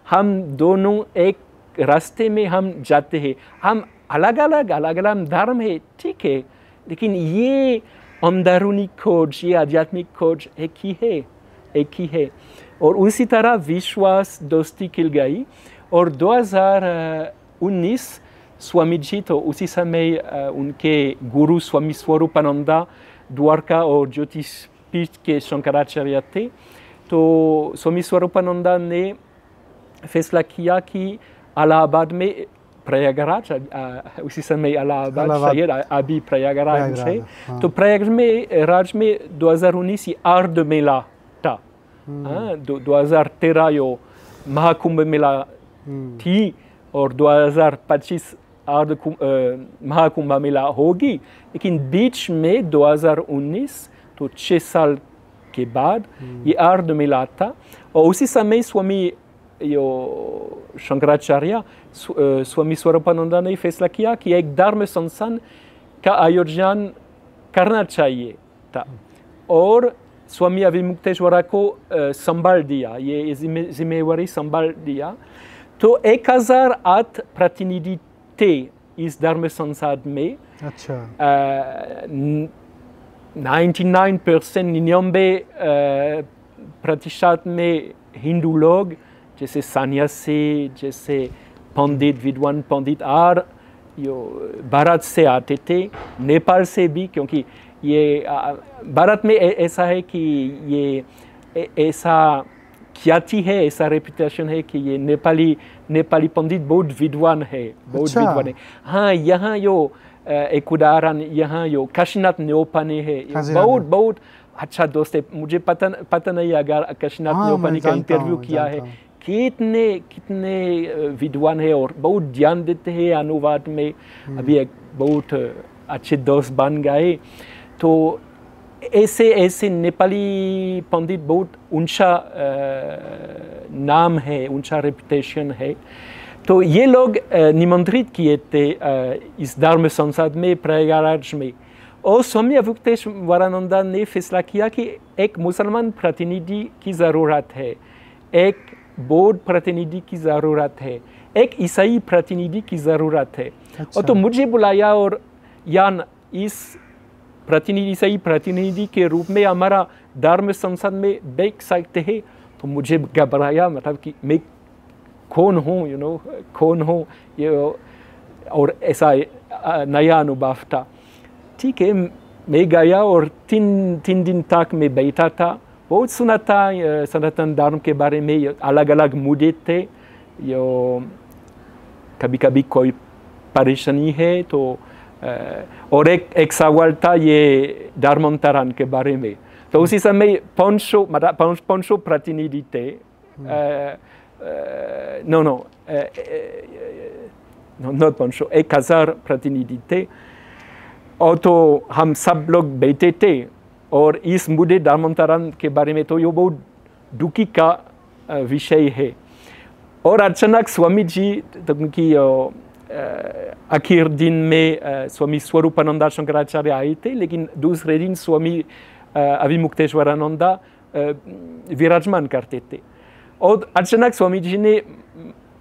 हम दोनों एक रास्ते में हम जाते हैं। हम अलग अलग धर्म है, ठीक है, लेकिन ये अंदरूनी खोज, ये आध्यात्मिक खोज एक ही है। और उसी तरह विश्वास, दोस्ती खिल गई। और 2019 स्वामी जी तो उसी समय उनके गुरु स्वामी स्वरूपानंदा द्वारका और ज्योतिष पीठ के शंकराचार्य थे। तो स्वामी स्वरूपानंदा ने फैसला किया कि इलाहाबाद में, प्रयागराज उसी समय इलाहाबाद शायद अभी प्रयागराज है, तो प्रयागराज में 2019 अर्ध मेला था। 2013 यो महाकुंभ मेला थी और 2025 अर्ध महाकुंभ मेला होगी। लेकिन बीच में 2019 तो 6 साल के बाद ये अर्ध मेला था। और उसी समय स्वामी शंकराचार्य स्वामी स्वरूपानंदा ने फैसला किया कि एक धर्म संस्थान का आयोजन करना चाहिए था और स्वामी अविमुक्तेश्वर को संभाल दिया, ये जिम्मेवारी संभाल दिया। तो 1008 प्रतिनिधि थे इस धर्म संस्थान में। अच्छा। 99% में हिंदू लोग, जैसे सन्यासी, जैसे पंडित, विद्वान पंडित, और भारत से आते थे, नेपाल से भी, क्योंकि ये भारत में ऐसा है कि ये ऐसा ख्याति है, ऐसा रेपुटेशन है कि ये नेपाली पंडित बहुत विद्वान है, बहुत विद्वान है। हाँ, यहाँ एक उदाहरण, यहाँ काशीनाथ न्योपाने है, बहुत अच्छा दोस्त है। मुझे पता नहीं अगर काशीनाथ न्योपाने का इंटरव्यू किया है, कितने विद्वान है और बहुत ध्यान देते हैं अनुवाद में। अभी एक बहुत अच्छे दोस्त बन गए। तो ऐसे नेपाली पंडित बहुत ऊंचा नाम है, ऊंचा रेपुटेशन है। तो ये लोग निमंत्रित किए थे इस धर्म संसद में, प्रयागराज में। और स्वामी अवधूतेश्वरानंद ने फैसला किया कि एक मुसलमान प्रतिनिधि की ज़रूरत है, एक बौद्ध प्रतिनिधि की ज़रूरत है, एक ईसाई प्रतिनिधि की ज़रूरत है। अच्छा। और तो मुझे बुलाया और यान इस ईसाई प्रतिनिधि के रूप में हमारा धर्म संसद में बैठ सकते हैं। तो मुझे घबराया, मतलब कि मैं कौन हूँ, कौन हूँ ये, और ऐसा नया अनुभव था। ठीक है, मैं गया और तीन दिन तक मैं बैठा था, बहुत सुना था सनातन धर्म के बारे में। अलग अलग मुद्दे थे, कभी कभी कोई परेशानी है तो, और एक सवाल था ये धर्मांतरण के बारे में। तो उसी समय 500 प्रतिनिधि थे, नॉट 500, 1000 प्रतिनिधि थे। और तो हम सब लोग बैठे थे और इस मुद्दे धर्मांतरण के बारे में, तो ये बहुत दुखी का विषय है। और अचानक स्वामी जी, तो क्योंकि आखिर दिन में स्वामी स्वरूपानंदा शंकराचार्य आए थे, लेकिन दूसरे दिन स्वामी अविमुक्तेश्वरानंदा विराजमान करते थे। और अचानक स्वामी जी ने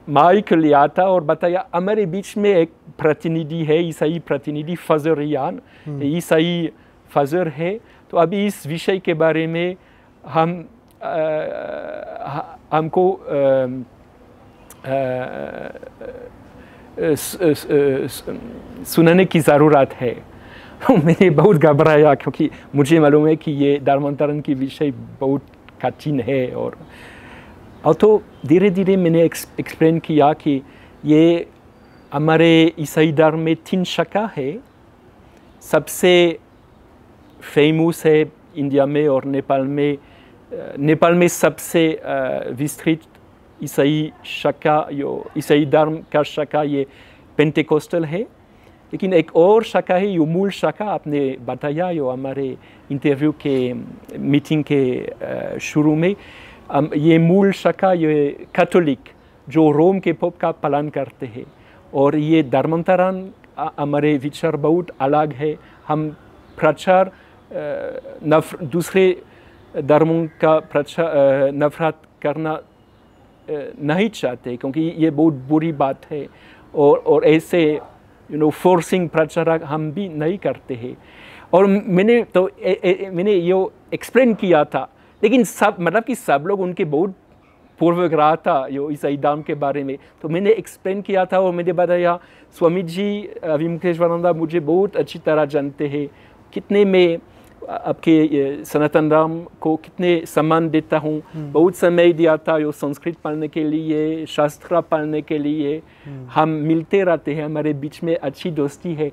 माइक लिया था और बताया, हमारे बीच में एक प्रतिनिधि है, ईसाई प्रतिनिधि, फजरियान ईसाई फजर है, तो अभी इस विषय के बारे में हमको सुनने की ज़रूरत है। मैंने बहुत घबराया क्योंकि मुझे मालूम है कि ये धर्मांतरण की विषय बहुत कठिन है। और तो धीरे धीरे मैंने एक्सप्लेन किया कि ये हमारे ईसाई धर्म में 3 शाखा है। सबसे फेमस है इंडिया में और नेपाल में सबसे विस्तृत ईसाई शाखा, ईसाई धर्म का शाखा ये पेंटेकोस्टल है। लेकिन एक और शाखा है, यो मूल शाखा आपने बताया यो हमारे इंटरव्यू के मीटिंग के शुरू में, ये मूल शाखा ये कैथोलिक जो रोम के पोप का पालन करते हैं। और ये धर्मांतरण हमारे विचार बहुत अलग है। हम प्रचार दूसरे धर्मों का प्रचार नफरत करना नहीं चाहते क्योंकि ये बहुत बुरी बात है। और ऐसे फोर्सिंग प्रचार हम भी नहीं करते हैं। और मैंने ये एक्सप्लेन किया था, लेकिन सब लोग उनके बहुत पूर्वग्रह था यो ईसाई धर्म के बारे में। तो मैंने एक्सप्लेन किया था और मैंने बताया स्वामी जी अभिमुक्तेश्वरानंद मुझे बहुत अच्छी तरह जानते हैं, कितने मैं आपके सनातन धर्म को कितने सम्मान देता हूँ। बहुत समय दिया था यो संस्कृत पढ़ने के लिए, शास्त्र पढ़ने के लिए। हम मिलते रहते हैं, हमारे बीच में अच्छी दोस्ती है।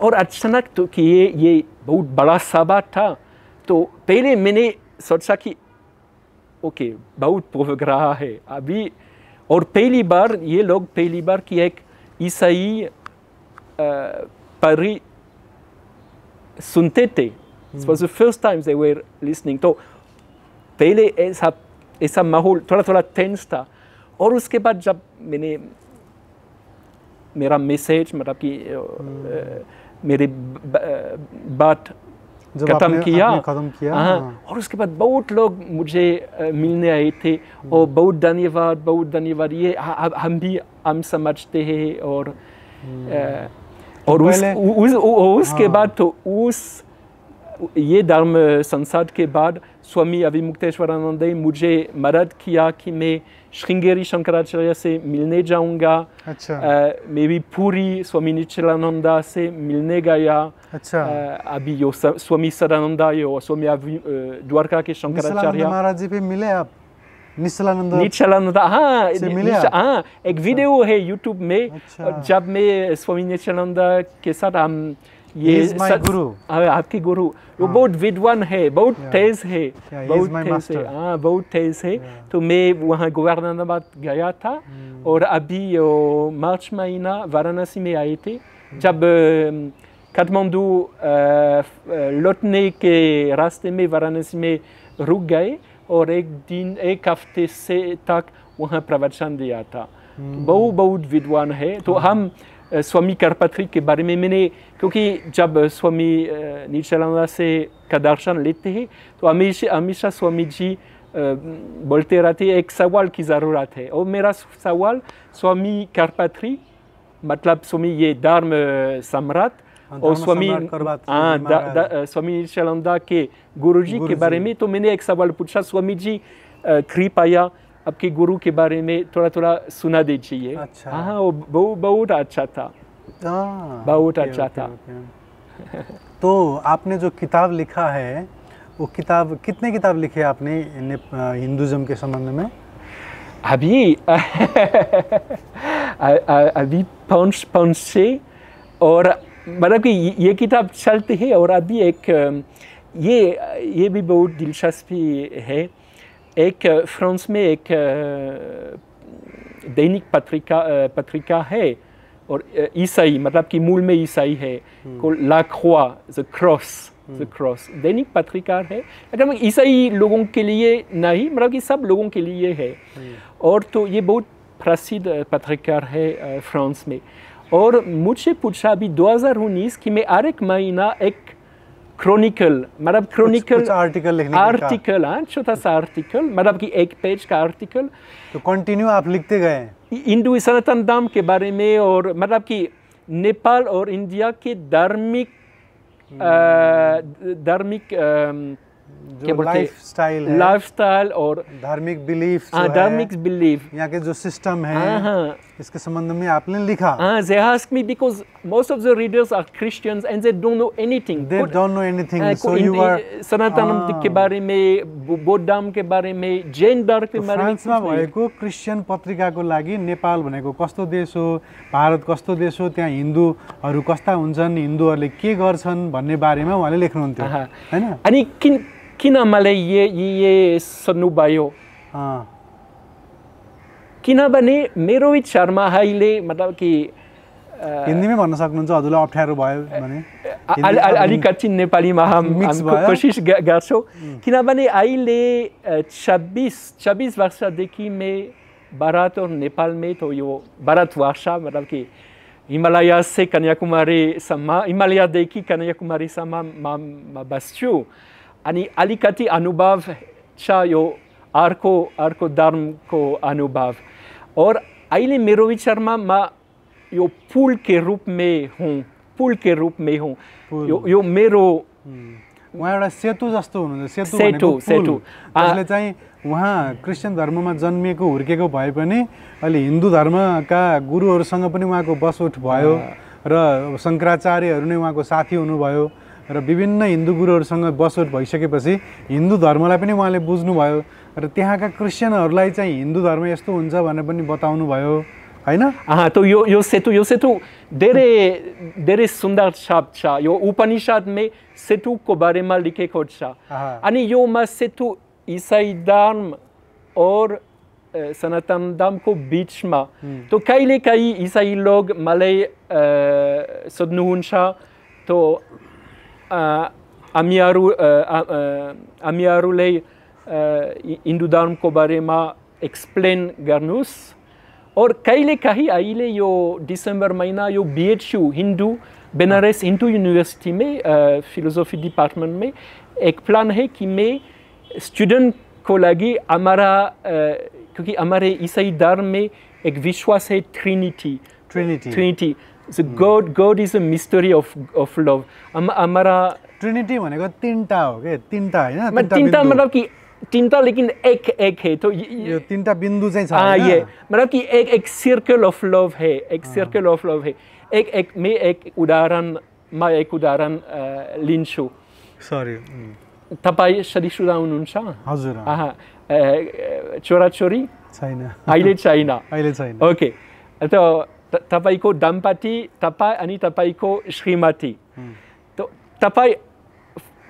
और अचानक तो कि ये बहुत बड़ा सभा था, तो पहले मैंने सोचा कि ओके बहुत पूर्वग्रह है अभी। और पहली बार कि एक ईसाई परी सुनते थे। It was the first time they were listening. तो पहले ऐसा माहौल थोड़ा टेंस था। और उसके बाद जब मैंने मेरा मैसेज कि मेरी बात खत्म किया, हाँ, और उसके बाद बहुत लोग मुझे मिलने आए थे और बहुत धन्यवाद ये हम समझते हैं। और उसके बाद तो ये धर्म संसद के बाद स्वामी अभिमुक्तेश्वरानंद ने मुझे मदद किया कि मैं श्रृंगेरी शंकराचार्य से मिलने जाऊंगा। अच्छा। मैं भी पूरी स्वामी निश्चलानंद से मिलने गया। अच्छा। अभी यो स्वामी सदानंद यो स्वामी द्वारका के शंकराचार्य महाराज जी पे मिले आप? निश्चलानंद हाँ, एक वीडियो है यूट्यूब में। अच्छा। जब मैं स्वामी निश्चलानंद के साथ हम ये गुरु, आपके गुरु, वो बहुत विद्वान है, बहुत तेज है, बहुत तेज है। तो मैं वहाँ गवर्नराबाद गया था। और अभी मार्च महीना वाराणसी में आए थे। जब काठमांडू लौटने के रास्ते में वाराणसी में रुक गए और एक हफ्ते से तक वहाँ प्रवचन दिया था। बहुत विद्वान है। तो हम स्वामी करपात्री के बारे में मैंने, क्योंकि जब स्वामी निश्चलानंद से का दर्शन लेते हैं तो हमेशा स्वामी जी बोलते रहते हैं एक सवाल की ज़रूरत है। और मेरा सवाल स्वामी करपात्री मतलब स्वामी ये धर्म सम्राट और स्वामी निश्चलानंद के गुरुजी के बारे में। तो मैंने एक सवाल पूछा, स्वामी जी कृपया आपके गुरु के बारे में थोड़ा सुना दीजिए। अच्छा। हाँ, वो बहुत अच्छा था। बहुत अच्छा था। तो आपने जो किताब लिखा है, वो कितने किताब लिखे आपने हिंदुज़म के संबंध में? अभी अभी 5-6 और मतलब कि ये किताब चलती है। और अभी एक ये भी बहुत दिलचस्पी है। एक फ्रांस में एक दैनिक पत्रिका है और ईसाई मतलब कि मूल में ईसाई है, को ला क्रॉ, द क्रॉस दैनिक पत्रिका है। मतलब ईसाई लोगों के लिए नहीं, मतलब कि सब लोगों के लिए है। और तो ये बहुत प्रसिद्ध पत्रिका है फ्रांस में। और मुझे पूछा अभी 2019 कि मैं हर एक महीना एक क्रॉनिकल मतलब कुछ आर्टिकल हाँ, छोटा सा आर्टिकल मतलब कि एक पेज का आर्टिकल। तो कंटिन्यू आप लिखते गए हिंदू सनातन धर्म के बारे में और मतलब कि नेपाल और इंडिया के धार्मिक धार्मिक जो लाइफस्टाइल है, लाइफस्टाइल और धार्मिक बिलीफ, धार्मिक बिलीफ, यहाँ के जो सिस्टम है, इसके संबंध में आपने लिखा. They ask me because most of the readers are Christians and they don't know anything. They don't know anything. So you are सनातन के बारे में, बौद्धम के बारे में, जैन धर्म के बारे में. फ्रान्समा भएको क्रिस्चियन पत्रिकाको लागि नेपाल भनेको कस्तो देश हो, भारत कस्तो देश हो, त्यहाँ हिन्दूहरू कस्ता हुन्छन्, हिन्दूहरूले के गर्छन् भन्ने बारेमा उहाँले लेख्नुहुन्थ्यो हैन. अनि किन मलाई ये सोध्नुभयो? किनभने मेरो विचारमा अहिले मतलब कि हिन्दीमै भन्न सक्नुहुन्छ, हजुरलाई अप्ठ्यारो भयो भने? अलिकति नेपालीमा हामी कोसिस गर्छौँ. किनभने अहिले 26 वर्षदेखि मैं भारत और नेपाल में, तो यो भारतवर्ष मतलब कि हिमालय से कन्याकुमारीसम्म, हिमालयदेखि कन्याकुमारीसम्म बस्छु. अनि अलिकति अनुभव छ यो अर्को धर्मको अनुभव. और अहिले मेरो विचारमा म यो पुल के रूप में हूँ. यो मेरो उहाँ एउटा सेतु जस्तो हुनुहुन्छ. सेतु जसले चाहिँ उहाँ क्रिस्चियन धर्ममा जन्मिएको हुर्केको भए पनि अहिले हिन्दू धर्मका गुरुहरूसँग पनि उहाँको बसोठ भयो र शङ्कराचार्यहरू नै उहाँको साथी हुनुभयो र विभिन्न हिन्दू गुरुहरूसँग बसोठ भइसकेपछि हिन्दू धर्मलाई पनि उहाँले बुझ्नुभयो र त्यहाँका क्रिस्चियनहरूलाई चाहिँ हिन्दू धर्म यस्तो हुन्छ भनेर पनि बताउनु भयो हैन. तो यो सेतु धेरै सुन्दर शब्द छ. यो उपनिषदमा सेतुको बारेमा लेखेको छ. अनि योमा सेतु ईसाई धर्म और सनातन धर्म को बीच में. तो कहीं ईसाई लोग मलाई सोध्नुहुन्छ, तो हामीहरूले हिन्दू धर्म को बारे में एक्सप्लेन गर्नुस्. और कहीं अहिले यो दिसंबर महीना यो BHU हिंदू बनारस हिंदू यूनिवर्सिटी में फिलोसॉफी डिपार्टमेंट में एक प्लान है कि मैं स्टूडेंट को लगी हमारा क्योंकि हमारे ईसाई धर्म में एक विश्वास है Trinity. So God is a mystery of love. हमारा ट्रिनिटी भनेको तीनटा हो के? तीनटा हैन? तीनटा मतलब कि तीनटा लेकिन एक है. तो यो तीनटा बिंदु चाहिँ छ. ये मतलब कि एक सर्कल ऑफ लव है. एक उदाहरण लिन्छु. सरी. तपाईं शादीशुदा हुनुहुन्छ? हजुर. छोराछोरी छैन. अहिले छैन. ओके. तो तपाईको दम्पति, तपाईं अनि तपाईको श्रीमती, तो तपाईं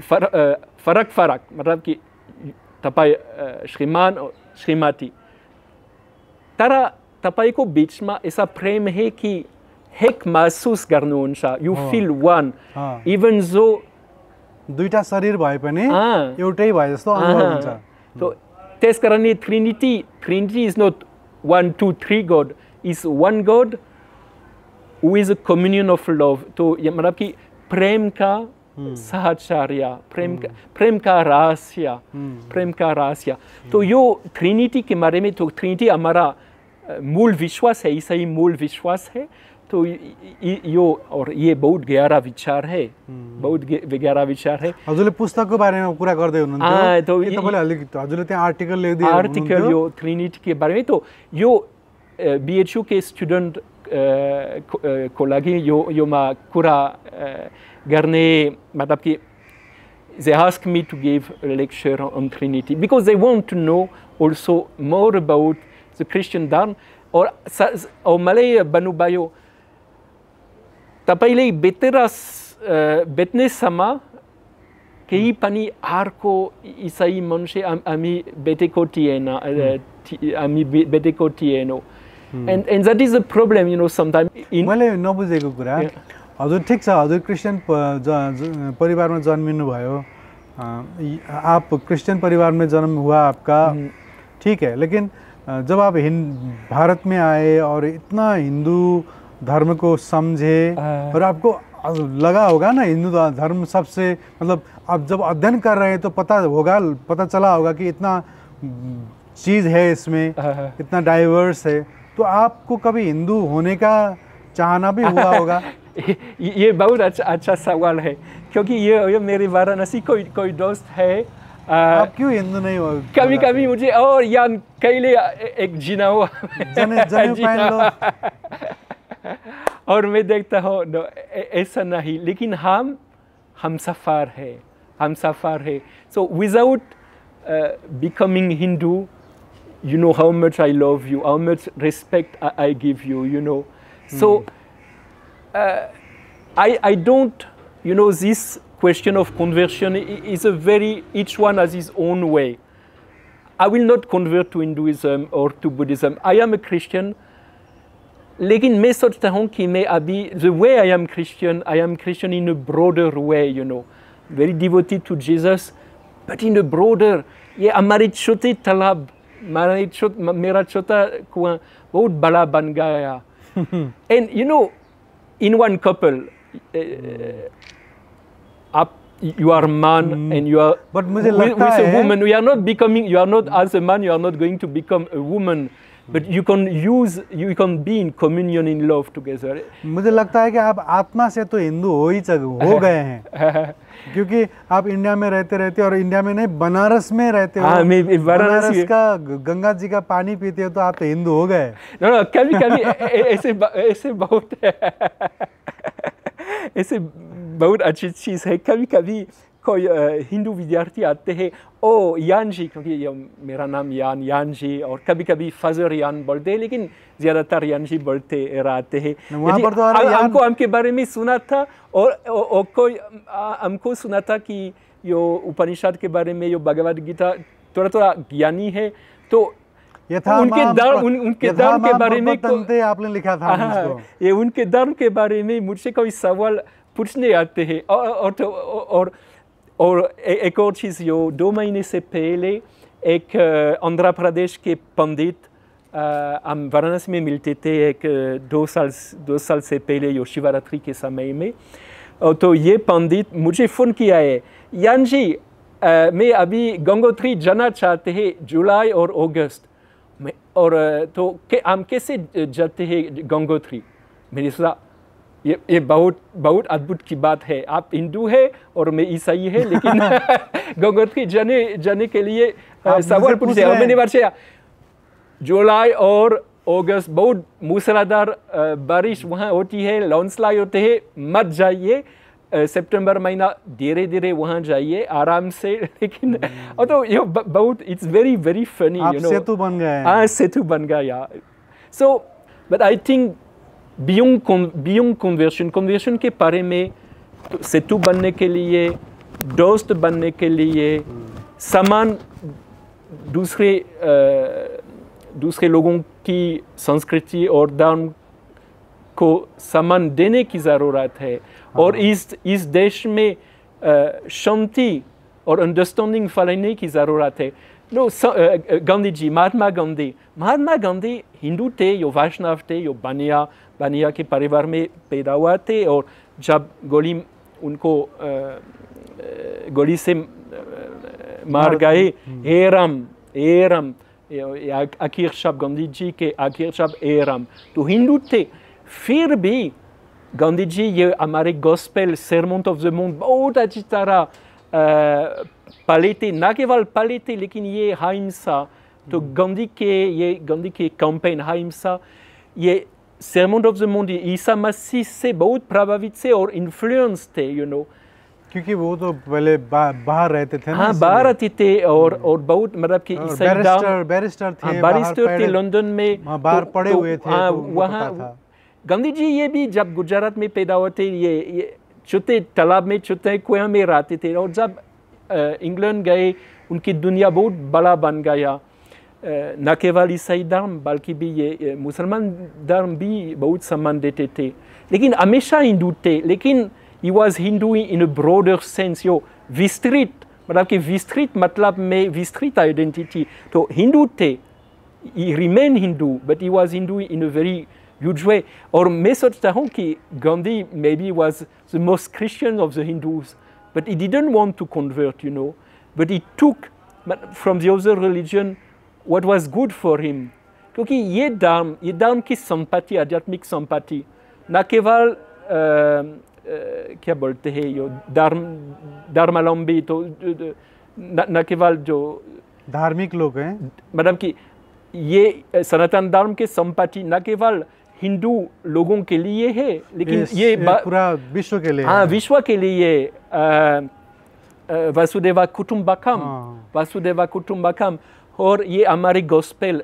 फरक मतलब कि तपाईं श्रीमान और श्रीमती, तर तपाईको बीच में ऐसा प्रेम है कि एक महसुस गर्नुहुन्छ. यू फील वन इवन जो दुईटा शरीर भए पनि एउटै भए जस्तो अनुभव हुन्छ. तो त्यसकारणले Trinity is not 1 2 3 God, is one God who is a communion of love. तो ये मतलब कि प्रेम का सहचर्य, प्रेम का रहस्य. तो यो ट्रिनिटी के बारे में, तो ट्रिनिटी हमारा मूल विश्वास है, ईसाई मूल विश्वास है. तो यो और ये बहुत गहरा विचार है. हजुरले पुस्तकको बारेमा कुरा गर्दै हुनुहुन्थ्यो. तो तपाईले हजुरले त्यहाँ आर्टिकल लेख्दै हुनुहुन्थ्यो. यो ट्रिनिटी के बारे में. तो यो BHU के स्टूडेंट को लागि योमा कुरा गर्ने मतलब कि they ask me to give a lecture on Trinity because they want to know also more about the Christian dharma. और मलाई भन्नुभयो, तपाईले बेच्नेसम्म केही पनि अर्को ईसाई मान्छे हामी भेटेको थिएन. And that is a problem, you know, sometimes. मैले नबुझेको कुरा, हजुर ठिक छ, हजुर क्रिस्चियन परिवार में जन्मिनु भयो, आप क्रिस्चियन परिवार में जन्म हुआ आपका, ठीक है. लेकिन जब आप भारत में आए और इतना हिंदू धर्म को समझे और आपको लगा होगा ना हिंदू धर्म सबसे, मतलब आप जब अध्ययन कर रहे हैं तो पता चला होगा कि इतना चीज़ है इसमें, इतना डाइवर्स है. तो आपको कभी हिंदू होने का चाहना भी हुआ होगा? ये बहुत अच्छा सवाल है. क्योंकि ये मेरे वाराणसी कोई दोस्त है। आप क्यों हिंदू नहीं हो? कभी कभी मुझे और यान कैले एक जीना हुआ और मैं देखता हूँ ऐसा नहीं, लेकिन हम सफर है। So without becoming Hindu, you know how much I love you, how much respect I give you, you know. So I don't, you know, this question of conversion is each one has his own way. I will not convert to Hinduism or to Buddhism. I am a Christian. लेकिन मैं सोचता हूँ कि मैं अभी the way I am Christian in a broader way, you know, very devoted to Jesus, but in a broader, ये हमारे छोटे तालाब, मेरा छोटा कुआं बहुत बड़ा बन गया. And you know, in one couple, you are a man and you are with a woman. You are not as a man, you are not going to become a woman. But you can be in communion in love together. मुझे लगता है कि आप आत्मा से तो हिंदू हो गए हैं, क्योंकि आप इंडिया में रहते और इंडिया में नहीं बनारस में रहते हो। हाँ, मैं बनारस का गंगा जी का पानी पीते हो तो आप तो हिंदू हो गए। No, कभी ऐसे बहुत अच्छी चीज़ है। कभी कोई हिंदू विद्यार्थी आते हैं, ओ यान जी, क्योंकि मेरा नाम यान जी, और कभी फादर यान बोलते हैं, लेकिन ज़्यादातर यान जी बोलते रहते हैं। हमको हमके बारे में सुना था और कोई हमको सुना था कि यो उपनिषद के बारे में, यो भगवद गीता थोड़ा ज्ञानी है, तो उनके धर्म के बारे में आपने लिखा था। ये उनके धर्म के बारे में मुझसे कोई सवाल पूछने आते हैं। और एक और चीज़, जो 2 महीने से पहले एक आंध्र प्रदेश के पंडित हम वाराणसी में मिलते थे, एक 2 साल से पहले, यो शिवरात्रि के समय में। तो ये पंडित मुझे फ़ोन किया है, यान जी मैं अभी गंगोत्री जाना चाहते हैं, जुलाई और अगस्त में, और तो हम कैसे जाते हैं गंगोत्री? मैंने सोचा ये बहुत अद्भुत की बात है, आप हिंदू है और मैं ईसाई है, लेकिन गंगोत्री जाने के लिए सवाल पूछे। और मैंने बात जुलाई और अगस्त बहुत मूसलाधार बारिश वहाँ होती है, लैंडस्लाइड होते हैं, मत जाइए। सितंबर महीना धीरे वहाँ जाइए आराम से। लेकिन तो ये बहुत it's very very funny, you know, सेतु बन गया। हाँ, सेतु बन गया। So but I think beyond conversion के बारे में, तो सेतु बनने के लिए, दोस्त बनने के लिए, समान दूसरे लोगों की संस्कृति और धर्म को सम्मान देने की ज़रूरत है। और इस देश में शांति और अंडरस्टैंडिंग फैलाने की ज़रूरत है। गांधी जी, महात्मा गांधी हिंदू थे, यो वैष्णव थे, यो बनिया के परिवार में पैदा हुआ थे, और जब गोली से मार गए, एरम आखिर शब्द गांधी जी के आखिर शब्द एरम, तो हिंदू थे। फिर भी गांधी जी ये हमारे gospel sermon of the mount बहुत अच्छी तरह पाले थे, न केवल पाले थे, लेकिन ये अहिंसा, तो गांधी के कैंपेन अहिंसा, ये sermon of the mount Isa Masih से बहुत प्रभावित से और इन्फ्लुएंस थे, यू नो, क्योंकि वो तो पहले बाहर रहते थे ना। हाँ, बाहर रहते थे और बहुत मतलब कि बैरिस्टर थे लंदन में, बाहर पढ़े हुए थे। वहाँ गांधी जी ये भी जब गुजरात में पैदा हुए थे, ये छोटे तालाब में, छोटे कुएं में रहते थे, और जब इंग्लैंड गए, उनकी दुनिया बहुत बड़ा बन गया। न केवल ईसाई धर्म बल्कि भी ये मुसलमान धर्म भी बहुत सम्मान देते थे, लेकिन हमेशा हिंदू थे। लेकिन he was Hindu in a broader sense, यो विस्तृत, मतलब कि विस्तृत मतलब में विस्तृत आइडेंटिटी, तो हिंदू थे, he remained Hindu, but he was Hindu in a very huge way. और मैं सोचता हूँ कि Gandhi maybe was the most Christian of the Hindus, but he didn't want to convert, you know, but he took from the other religion what was good for him. क्योंकि ये धर्म की संपत्ति, आध्यात्मिक संपत्ति, न केवल क्या बोलते हैं यो धर्मावलंबी, तो न केवल जो धार्मिक लोग हैं, मतलब कि ये सनातन धर्म के संपत्ति न केवल हिंदू लोगों के लिए है, लेकिन ये पूरा विश्व के लिए। हाँ, विश्व के लिए वसुदेवा कुटुंबकम, वसुदेवा कुटुंबकम। और ये हमारे गॉस्पेल,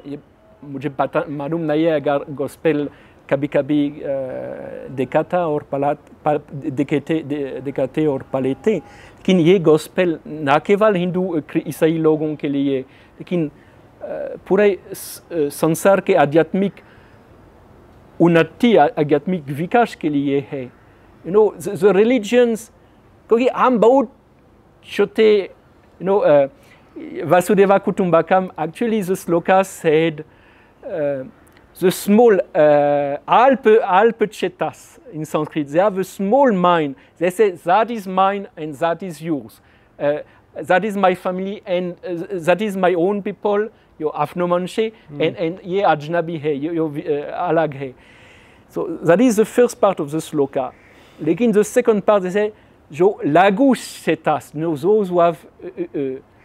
मुझे पता मालूम नहीं है अगर गॉस्पेल कभी कभी दिखाता और दिखाते और पढ़ते, लेकिन ये गॉस्पेल न केवल हिंदू ईसाई लोगों के लिए, लेकिन पूरे संसार के आध्यात्मिक उन्नति, आध्यात्मिक विकास के लिए है। यू नो द रिलीजन्स, क्योंकि हम बहुत छोटे, you know Vasudeva Kutumbakam, actually the sloka said the small alpechetas in Sanskrit, they have a small mind. They say that is mine and that is yours. That is my family and that is my own people. Yo afnomanche and ye ajnabi hai, yo alag hai. So that is the first part of the sloka. Lekin the second part they say jo lagus chetas, you know, those who have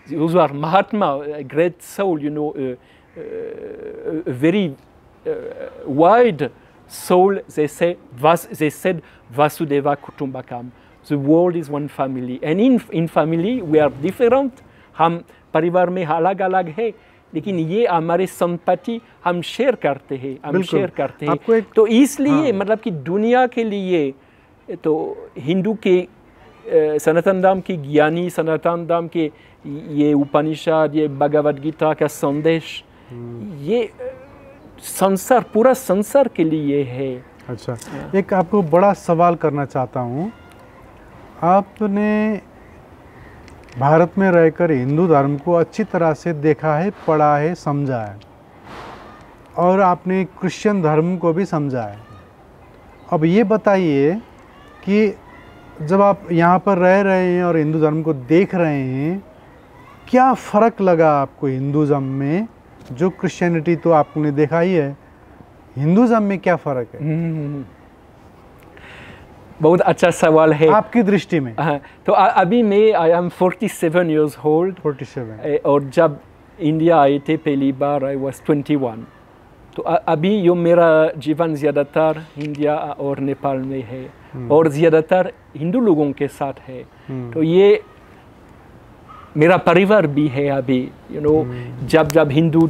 those are Mahatma, a great soul, you know, a very wide soul. They said Vasudeva Kutumbakam. The world is one family, and in family we are different. हम परिवार में अलग अलग है, लेकिन ये हमारे संपत्ति हम शेयर करते हैं, तो इसलिए मतलब कि दुनिया के लिए तो हिंदू के सनातन धर्म के ज्ञानी, सनातन धर्म के ये उपनिषद, ये भगवद गीता का संदेश, ये संसार, पूरा संसार के लिए है। अच्छा, एक आपको बड़ा सवाल करना चाहता हूँ। आपने भारत में रहकर हिंदू धर्म को अच्छी तरह से देखा है, पढ़ा है, समझा है, और आपने क्रिश्चियन धर्म को भी समझा है। अब ये बताइए कि जब आप यहाँ पर रह रहे हैं और हिंदू धर्म को देख रहे हैं, क्या फ़र्क लगा आपको हिंदुज़म में? जो क्रिश्चियनिटी तो आपने देखा ही है, हिंदुज़म में क्या फ़र्क है? बहुत अच्छा सवाल है आपकी दृष्टि में। तो अभी मैं आई एम 47 years old, 47, और जब इंडिया आए थे पहली बार आई वाज 21। तो अभी यो मेरा जीवन ज़्यादातर इंडिया और नेपाल में है, और ज़्यादातर हिंदू लोगों के साथ है। तो ये मेरा परिवार भी है अभी, यू नो, जब हिंदू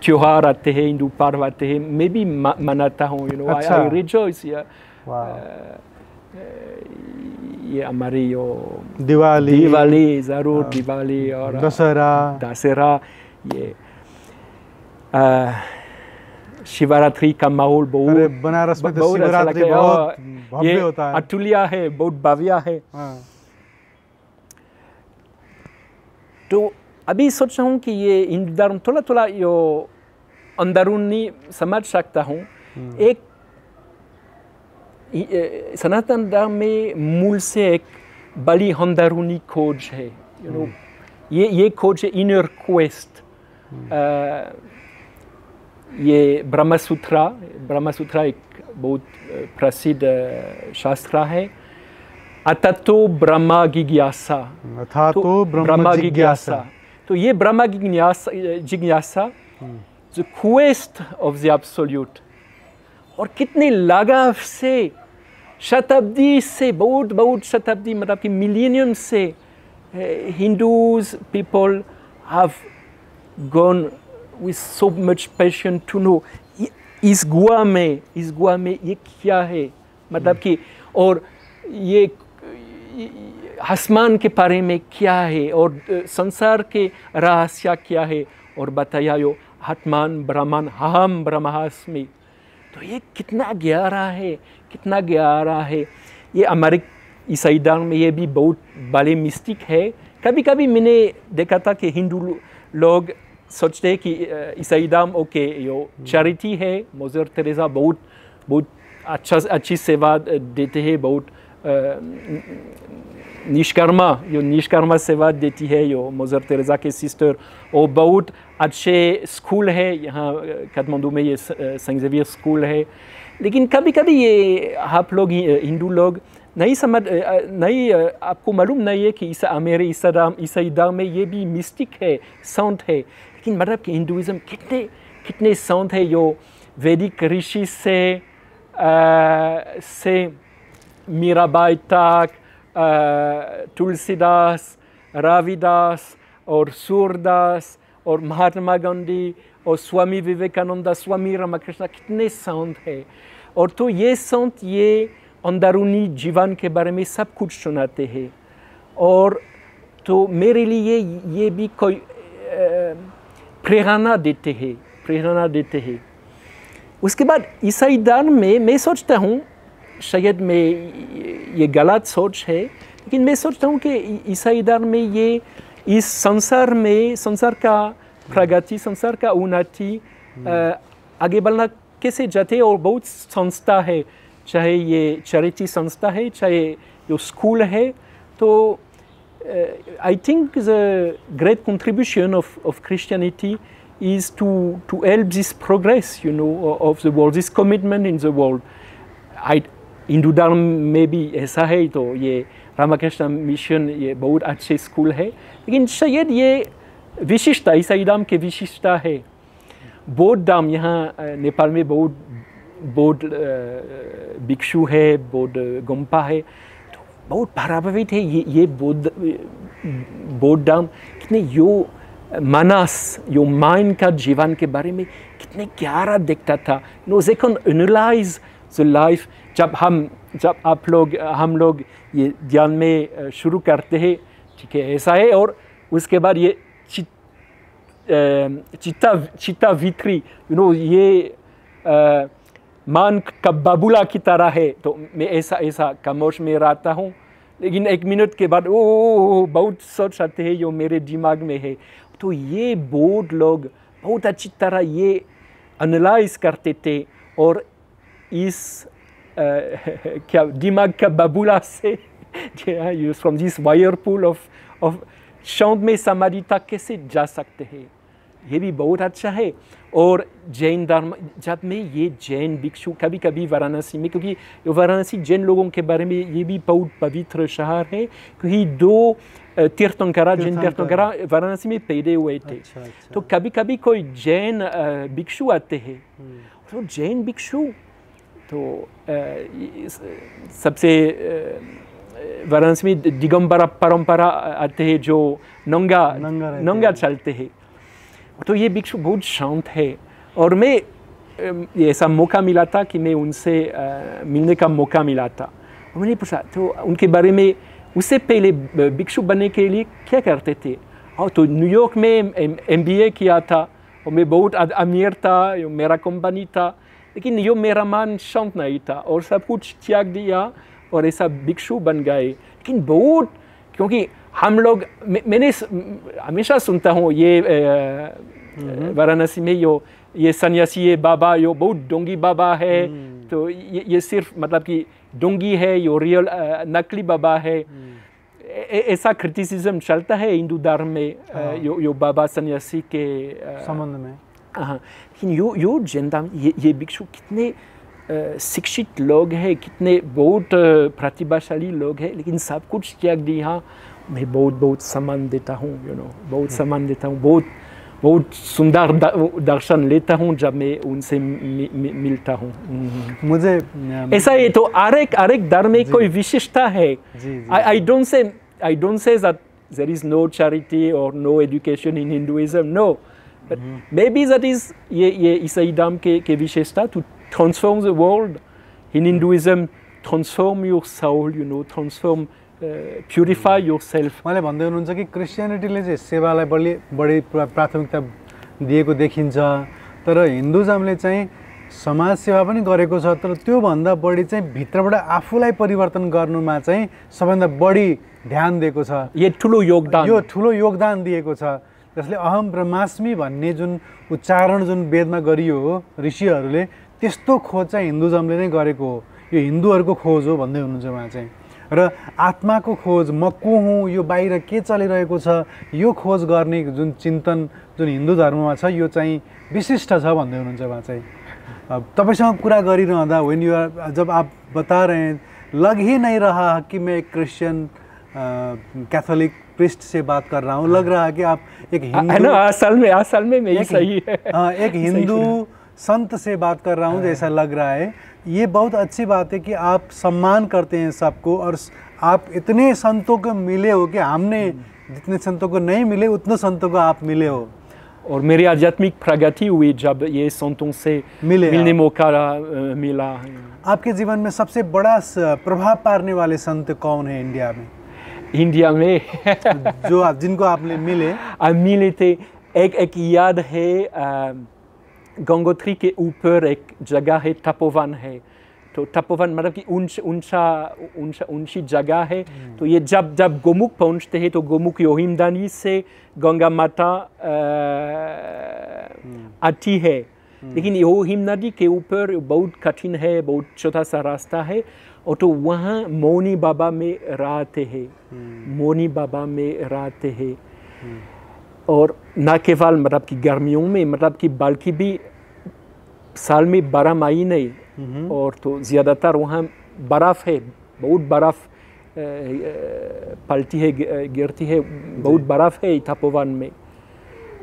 त्योहार आते हैं, हिंदू पर्व आते हैं, मैं भी मनाता हूँ, यू नो, आई रिजॉइस। ये हमारी यो दिवाली ज़रूर, दिवाली और दशहरा, ये शिवरात्रि का माहौल बहुत, बनारस में तो शिवरात्रि बहुत भव्य होता है, अतुल्य है, बहुत भव्य है। तो अभी सोच रहा हूँ कि ये हिंदू धर्म थोड़ा यो अंदरूनी समझ सकता हूँ। एक सनातन धर्म में मूल से एक बड़ी अंदरूनी खोज है, यू नो, ये खोज है, इनर क्वेस्ट। ये ब्रह्मसूत्र एक बहुत प्रसिद्ध शास्त्र है। अततो ब्रह्म जिज्ञासा, ब्रह्म जिज्ञासा। तो ये ब्रह्म जिज्ञासा, the quest of the absolute, और कितने लगाव से, शताब्दी से, बहुत शताब्दी, मतलब कि मिलेनियम से Hindus people have gone with so much passion to know इस गुआ में ये क्या है, मतलब कि, और ये आसमान के बारे में क्या है, और संसार के रहस्य क्या है, और बताया यो आत्मान ब्रह्मन अहम ब्रह्मास्मि। तो ये कितना गहरा है। ये हमारे ईसाई धर्म में ये भी बहुत बड़े मिस्टिक है। कभी कभी मैंने देखा था कि हिंदू लोग सोचते हैं कि ईसाई धर्म ओके यो चैरिटी है, मदर तेरेसा बहुत अच्छी सेवा देते हैं, बहुत निष्कर्मा सेवा देती है यो मदर तेरेसा के सिस्टर, और बहुत अच्छे स्कूल है यहाँ काठमांडू में, ये सेंट ज़ेवियर स्कूल है। लेकिन कभी कभी ये आप लोग हिंदू लोग नहीं समझ नहीं आपको मालूम नहीं है कि मेरे ईसाई धर्म में ये भी मिस्टिक है, संत है, लेकिन मतलब कि हिंदुइज्म कितने संत है जो वैदिक ऋषि से मीराबाई तक, तुलसीदास, रविदास और सूरदास और महात्मा गांधी और स्वामी विवेकानंद, स्वामी रामकृष्ण, कितने संत है। और तो ये संत ये अंदरूनी जीवन के बारे में सब कुछ सुनाते हैं। और तो मेरे लिए ये भी कोई प्रेरणा देते हैं। उसके बाद ईसाई धर्म में मैं सोचता हूँ, शायद मैं ये गलत सोच है, लेकिन मैं सोचता हूँ कि ईसाई धर्म में ये इस संसार का प्रगति, संसार का उन्नति, आगे बढ़ना कैसे जाते हैं। और बहुत संस्था है, चाहे ये चैरिटी संस्था है, चाहे ये स्कूल है। तो I think the great contribution of Christianity is to help this progress, of the world, this commitment in the world. Hindu धर्म में भी ऐसा है, तो ये रामकृष्ण मिशन ये बहुत अच्छे स्कूल है, लेकिन शायद ये विशिष्टता, ईसाई धर्म की विशिष्टता है। बौद्ध धर्म यहाँ नेपाल में बौद्ध भिक्षु है, बौद्ध गुम्फा है, तो बहुत प्रभावित है ये बौद्ध धर्म। कितने यो मानस, यो माइंड का जीवन के बारे में कितने गहरा देखता था। they can analyze the life। जब हम लोग ये ध्यान में शुरू करते हैं, ठीक है, ऐसा है। और उसके बाद ये चित्ता विक्री, ये मान का बबूला की तरह है। तो मैं ऐसा खामोश में रहता हूँ, लेकिन एक मिनट के बाद बहुत सोच आते हैं जो मेरे दिमाग में है। तो ये बौद्ध लोग बहुत अच्छी तरह ये एनालाइज करते थे, और इस क्या दिमाग का बबूला से from this wire pool of शांत में समाधि तक कैसे जा सकते हैं, ये भी बहुत अच्छा है। और जैन धर्म, जब मैं ये जैन भिक्षु कभी कभी वाराणसी में, क्योंकि वाराणसी जैन लोगों के बारे में ये भी बहुत पवित्र शहर है, क्योंकि 2 तीर्थंकरा जैन तीर्थंकरा वाराणसी में पैदा हुए थे। अच्छा। तो कभी कभी कोई जैन भिक्षु आते हैं, तो जैन भिक्षु तो सबसे वाराणसी में दिगंबरा परंपरा आते हैं, जो नंगा चलते हैं। तो ये भिक्षु बहुत शांत है। और मैं ऐसा मौका मिला था कि मैं उनसे मिलने का मौका मिला था। और मैंने पूछा तो उनके बारे में, उससे पहले भिक्षु बनने के लिए क्या करते थे। और तो न्यूयॉर्क में MBA किया था, और मैं बहुत अमीर था, मेरा कंपनी था, लेकिन यो मेरा मन शांत नहीं था, और सब कुछ त्याग दिया और ऐसा भिक्षु बन गए। लेकिन बहुत, क्योंकि हम लोग, मैंने हमेशा सुनता हूँ ये वाराणसी में ये सन्यासी, ये बाबा, यो बहुत डोंगी बाबा है। तो ये सिर्फ मतलब कि डोंगी है, यो रियल नकली बाबा है। ऐसा क्रिटिसिज्म चलता है हिंदू धर्म में, यो बाबा सन्यासी के संबंध में। हाँ, लेकिन यो जैन धर्म, ये भिक्षु कितने शिक्षित लोग हैं, कितने बहुत प्रतिभाशाली लोग हैं, लेकिन सब कुछ त्याग दिया। मैं बहुत सम्मान देता हूँ, बहुत सम्मान देता हूँ, बहुत सुंदर दर्शन लेता हूँ जब मैं उनसे मिलता हूँ। मुझे ऐसा है। तो हर एक धर्म में कोई विशेषता है। I don't say that there is no charity or no education in Hinduism, no, but maybe that is ये ईसाई धर्म के विशेषता, to transform the world. In Hinduism, transform your soul, transform, purify yourself. मैले भन्दै हुनुहुन्छ कि क्रिस्चियनिटीले चाहिँ सेवालाई बढी प्राथमिकता दिएको देखिन्छ, तर हिन्दुजमले चाहिँ समाज सेवा पनि गरेको छ, तर त्यो भन्दा बढी चाहिँ भित्रबाट आफूलाई परिवर्तन गर्नुमा चाहिँ सबैभन्दा बढी ध्यान दिएको छ। यो ठुलो योगदान दिएको छ, जसले अहम ब्रह्मास्मि भन्ने जुन उच्चारण जुन वेदमा गरियो हो ऋषिहरूले, त्यस्तो खोज चाहिँ हिन्दुजमले नै गरेको हो। यो हिन्दूहरूको खोज हो भन्दै हुनुहुन्छ उहाँ चाहिँ। र आत्माको खोज, म को हुँ, यो बाहिर के चलिरहेको छ, यो खोज गर्ने जुन चिन्तन जुन हिन्दू धर्ममा छ, यो चाहिँ विशिष्ट छ भन्दै हुनुहुन्छ उहाँ चाहिँ। तपाईसँग कुरा गरिरहँदा, जब आप बता रहे हैं लग ही नहीं रहा कि मैं एक क्रिश्चियन कैथोलिक प्रिस्ट से बात कर रहा हूँ, लग रहा है कि आप एक हिंदू, असल में मेरी सही है, हाँ, एक हिंदू संत से बात कर रहा हूँ जैसा लग रहा है। ये बहुत अच्छी बात है कि आप सम्मान करते हैं सबको, और आप इतने संतों को मिले हो कि हमने जितने संतों को नहीं मिले उतने संतों को आप मिले हो। और मेरी आध्यात्मिक प्रगति हुई जब ये संतों से मिलने मौका मिला। आपके जीवन में सबसे बड़ा प्रभाव पारने वाले संत कौन है इंडिया में? इंडिया में जो जिनको आपने मिले थे, एक याद है, गंगोत्री के ऊपर एक जगह है, तपोवन है। तो तपोवन मतलब कि ऊंची जगह है। तो ये जब गोमुख पहुंचते हैं तो गोमुख योहिमदानी से गंगा माता आती है, लेकिन योहिम नदी के ऊपर बहुत कठिन है, बहुत छोटा सा रास्ता है। और तो वहाँ मौनी बाबा में रहते हैं, मौनी बाबा में रहते हैं। और न केवल मतलब कि गर्मियों में, मतलब कि बल्कि भी साल में 12 महीने, और तो ज़्यादातर वहाँ बर्फ़ है, बहुत बर्फ़ पलटी है, गिरती है, बहुत बर्फ़ है तपोवन में।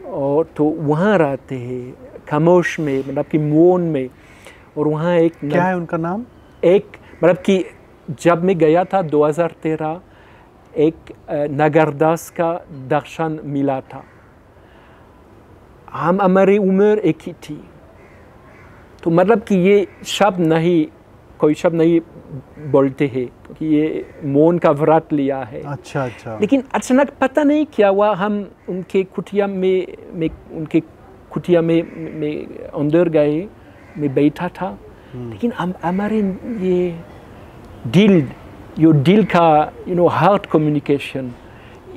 और तो वहाँ रहते हैं खामोश में, मतलब कि मौन में। और वहाँ एक क्या है उनका नाम? एक मतलब कि जब मैं गया था 2013, एक नगरदास का दर्शन मिला था। हमारी उम्र एक ही थी, तो मतलब कि ये शब्द नहीं, कोई शब्द नहीं बोलते हैं क्योंकि ये मौन का व्रत लिया है। अच्छा। लेकिन अचानक पता नहीं क्या हुआ, हम उनके कुटिया में अंदर गए, मैं बैठा था। लेकिन हमारे ये दिल का हार्ट कम्युनिकेशन,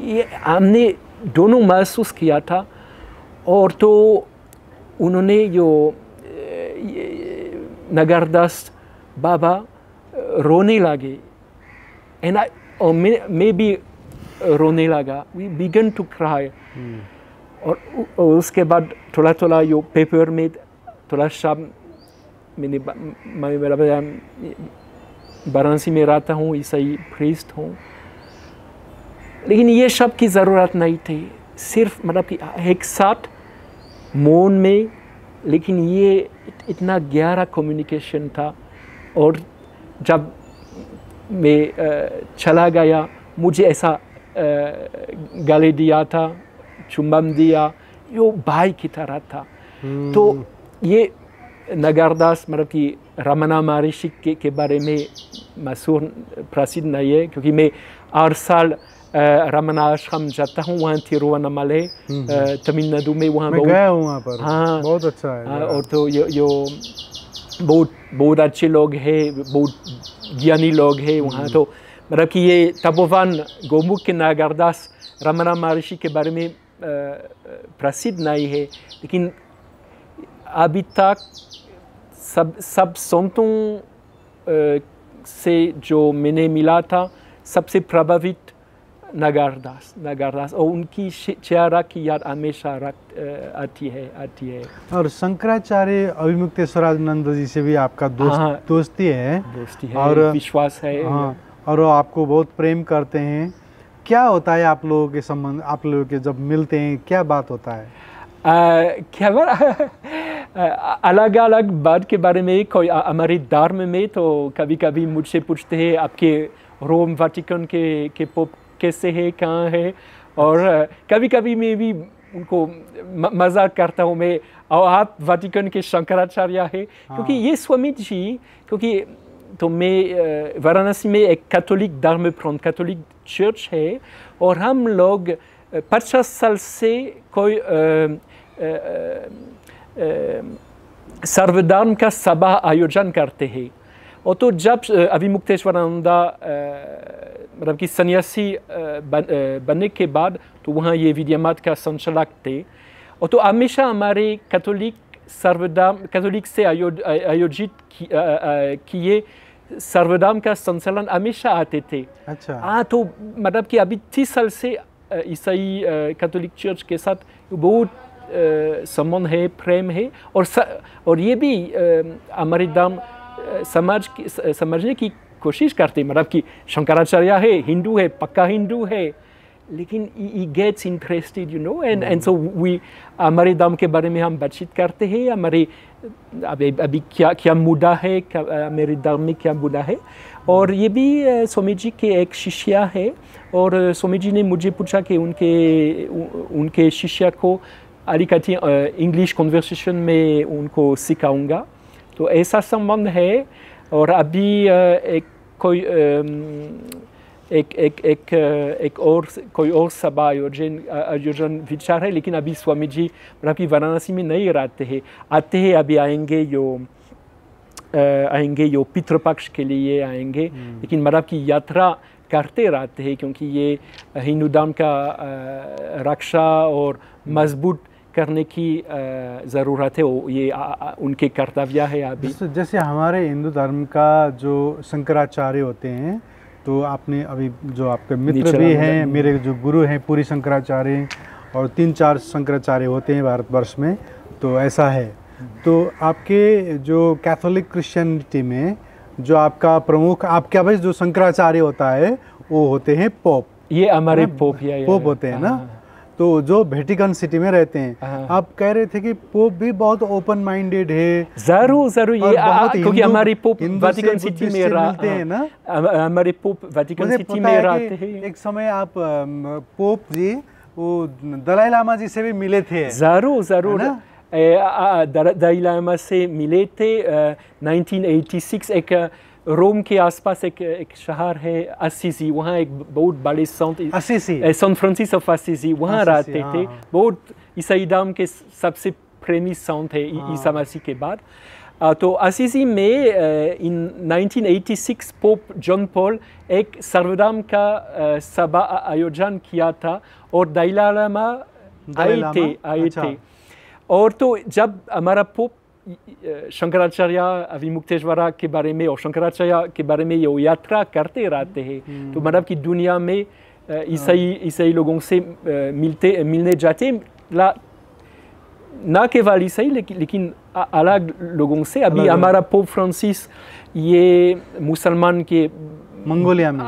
ये हमने दोनों महसूस किया था। और तो उन्होंने जो नगरदास बाबा रोने लगे, और मैं भी रोने लगा। We began to cry। और उसके बाद थोड़ा यो पेपर में थोड़ा शब्द मैं बताया, वाराणसी में रहता हूँ, ईसाई प्रीस्ट हूँ। लेकिन ये शब्द की ज़रूरत नहीं थी, सिर्फ मतलब कि एक साथ मौन में, लेकिन ये इतना गहरा कम्युनिकेशन था। और जब मैं चला गया, मुझे ऐसा गले दिया था, चुम्बन दिया, यो भाई की तरह था। तो ये नगरदास मतलब कि रमना महर्षि के बारे में मशहूर प्रसिद्ध नहीं है, क्योंकि मैं हर साल रमना आश्रम जाता हूँ, वहाँ तिरुवन्नामलाई तमिलनाडु में, वहाँ मैं गया हूँ वहाँ पर। हाँ, बहुत अच्छा है। और तो यो बहुत अच्छे लोग हैं, बहुत ज्ञानी लोग हैं वहाँ। तो मतलब कि ये तपोवन गोमुख के नगरदास रमना महर्षि के बारे में प्रसिद्ध नहीं है, लेकिन अभी तक सब संतों से जो मैंने मिला था, सबसे प्रभावित नगरदास, और उनकी चेहरा की याद हमेशा आती है। और शंकराचार्य अभिमुक्तेश्वरानंद जी से भी आपका दोस्ती है और विश्वास है। हाँ, और वो आपको बहुत प्रेम करते हैं। क्या होता है आप लोगों के संबंध, आप लोगों के जब मिलते हैं क्या बात होता है? क्या अलग अलग बात के बारे में, कोई हमारे धर्म में तो कभी कभी मुझसे पूछते हैं आपके रोम वाटिकन के पोप कैसे है, कहाँ है। और कभी कभी मैं भी उनको मजाक करता हूँ, मैं और आप वाटिकन के शंकराचार्य है, क्योंकि ये स्वामी जी, क्योंकि तो मैं वाराणसी में एक कैथोलिक धर्म प्रांत, कैथोलिक चर्च है, और हम लोग 50 साल से कोई सर्वधर्म का सभा आयोजन करते हैं। और तो जब अभिमुक्तेश्वरानंद मतलब कि सन्यासी बनने के बाद, तो वहाँ ये विद्यामठ का संचालक थे। और तो हमेशा हमारे कैथोलिक से आयोजित किए सर्वधर्म का संचालन हमेशा आते थे। अच्छा। हाँ, तो मतलब कि अभी 30 साल से ईसाई कैथोलिक चर्च के साथ बहुत संबंध है, प्रेम है। और ये भी हमारे धर्म समझने की कोशिश करते, मतलब कि शंकराचार्य है, हिंदू है, पक्का हिंदू है, लेकिन he gets interested, you know, and so we हमारे धर्म के बारे में हम बातचीत करते हैं, हमारे अभी क्या मुद्दा है, मेरे धर्म में क्या मुद्दा है। और ये भी स्वामी जी के एक शिष्या है, और स्वामी जी ने मुझे पूछा कि उनके शिष्या को अलिकति इंग्लिश कन्वर्सेशन में उनको सिखाऊंगा, तो ऐसा संबंध है। और अभी कोई और सभा आयोजन विचार है, लेकिन अभी स्वामी जी मतलब कि वाराणसी में नहीं रहते हैं, आते हैं, अभी आएंगे यो पितृपक्ष के लिए आएंगे, लेकिन मतलब कि यात्रा करते रहते हैं, क्योंकि ये हिंदू धर्म का रक्षा और मजबूत करने की ज़रूरत है, ये उनके कर्तव्य है। अभी जैसे हमारे हिंदू धर्म का जो शंकराचार्य होते हैं, तो आपने अभी जो आपके मित्र भी हैं, मेरे जो गुरु हैं पूरी शंकराचार्य, और 3-4 शंकराचार्य होते हैं भारतवर्ष में, तो ऐसा है। तो आपके जो कैथोलिक क्रिश्चियनिटी में जो आपका प्रमुख आपके भाई जो शंकराचार्य होता है वो होते हैं पोप, ये हमारे पोप होते हैं ना, तो जो वेटिकन सिटी में रहते हैं। आप कह रहे थे कि पोप भी बहुत ओपन माइंडेड है। जरूर ये क्योंकि हमारे पोप वेटिकन सिटी में रहते हैं ना, हमारे पोप वेटिकन सिटी में रहते हैं। एक समय आप पोप जी वो दलाई लामा जी से भी मिले थे। जरूर दलाई लामा से मिले थे। 1986 एक रोम के आसपास एक शहर है असीसी, वहाँ एक बहुत बड़े संत सैन फ्रांसिस ऑफ असीसी वहाँ रहते थे। बहुत ईसाई धर्म के सबसे प्रेमी संत है ईसा मसीह के बाद। तो असीसी में इन 1986 पोप जॉन पॉल एक सर्वधर्म का सभा आयोजन किया था, और दलाई लामा आए थे। और तो जब हमारा पोप शंकराचार्य अभिमुक्तेश्वरा के बारे में और शंकराचार्य के बारे में ये यात्रा करते रहते हैं, तो मतलब कि दुनिया में ईसाई लोगों से मिलने जाते, न केवल ईसाई लेकिन अलग लोगों से। अभी हमारा पोप फ्रांसिस ये मुसलमान के मंगोलिया में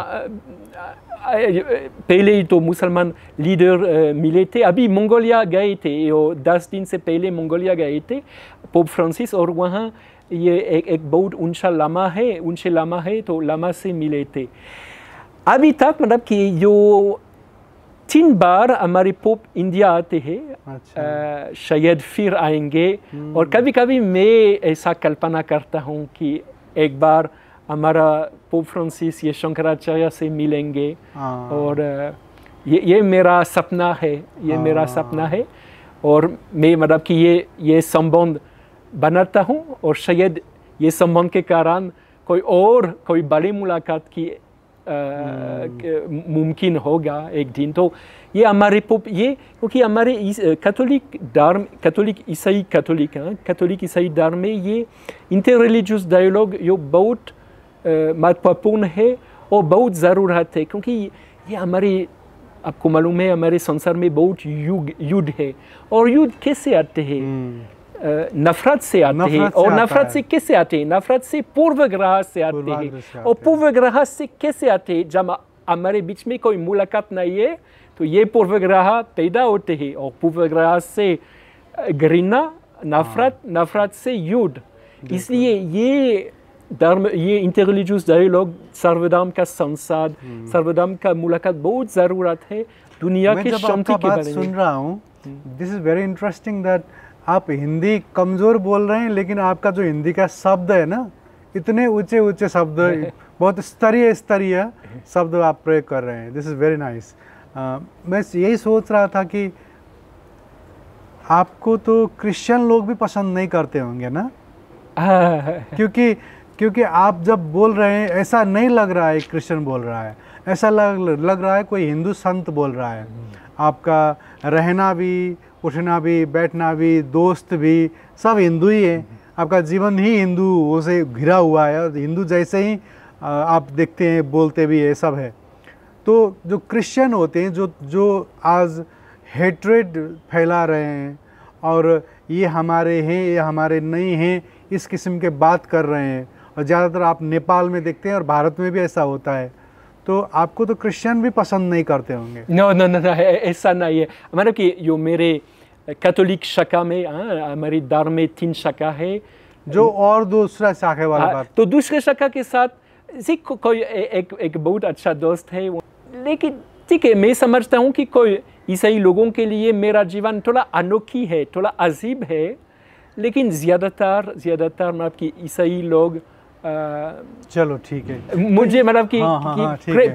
पहले ही तो मुसलमान लीडर मिले थे, अभी मंगोलिया गए थे, 10 दिन से पहले मंगोलिया गए थे पोप फ्रांसिस, और वहाँ ये एक बहुत ऊंचा लामा है, तो लामा से मिले थे। अभी तक मतलब कि जो 3 बार हमारे पोप इंडिया आते हैं, शायद फिर आएंगे। और कभी कभी मैं ऐसा कल्पना करता हूँ कि एक बार हमारा पोप फ्रांसिस ये शंकराचार्य से मिलेंगे, और ये मेरा सपना है, मेरा सपना है। और मैं मतलब कि ये संबंध बनाता हूँ, और शायद ये संबंध के कारण कोई बड़ी मुलाकात की मुमकिन होगा एक दिन। तो ये हमारे पोप क्योंकि हमारे कैथोलिक ईसाई धर्म में ये इंटर-रिलीजियस डायलॉग ये बहुत महत्वपूर्ण है और बहुत ज़रूरत है, क्योंकि ये आपको मालूम है हमारे संसार में बहुत युद्ध है, और युद्ध कैसे आते हैं? नफरत से आते हैं, और नफरत से कैसे आते हैं? नफरत से पूर्वग्रह से आते हैं, और पूर्वग्रह से कैसे आते हैं? जब हमारे बीच में कोई मुलाकात नहीं है तो ये पूर्वग्रह पैदा होते हैं, और पूर्वग्रह से घृणा, नफरत से युद्ध। इसलिए ये इंटर-रिलीजियस डायलॉग, सर्वधर्म का संवाद, सर्वधर्म का मुलाकात बहुत ज़रूरत है दुनिया के शांति के बारे में। सुन रहा हूँ, this is very interesting that आप हिंदी कमज़ोर बोल रहे हैं, लेकिन आपका जो हिंदी का शब्द है ना, इतने ऊंचे शब्द, बहुत स्तरीय शब्द आप प्रयोग कर रहे हैं। This is very nice. मैं यही सोच रहा था कि आपको तो क्रिश्चियन लोग भी पसंद नहीं करते होंगे ना, क्योंकि आप जब बोल रहे हैं ऐसा नहीं लग रहा है क्रिश्चियन बोल रहा है, ऐसा लग रहा है कोई हिंदू संत बोल रहा है। आपका रहना भी, उठना भी, बैठना भी, दोस्त भी सब हिंदू ही है। आपका जीवन ही हिंदुओं से घिरा हुआ है, और हिंदू जैसे ही आप देखते हैं, बोलते भी है, सब है। तो जो क्रिश्चियन होते हैं, जो आज हेट्रेड फैला रहे हैं, और ये हमारे हैं, ये हमारे नहीं हैं, इस किस्म के बात कर रहे हैं, और ज़्यादातर आप नेपाल में देखते हैं और भारत में भी ऐसा होता है, तो आपको तो क्रिश्चियन भी पसंद नहीं करते होंगे। नो नो नो ऐसा नहीं है। मतलब कि जो मेरे कैथोलिक शाखा में हमारे धर्म में 3 शाखा है, जो और दूसरा शाखा वाला बात, तो दूसरे शाखा के साथ कोई एक बहुत अच्छा दोस्त है, लेकिन ठीक है, मैं समझता हूँ कि कोई ईसाई लोगों के लिए मेरा जीवन थोड़ा अनोखी है, थोड़ा अजीब है, लेकिन ज़्यादातर मतलब कि ईसाई लोग चलो ठीक है, मुझे मतलब कि,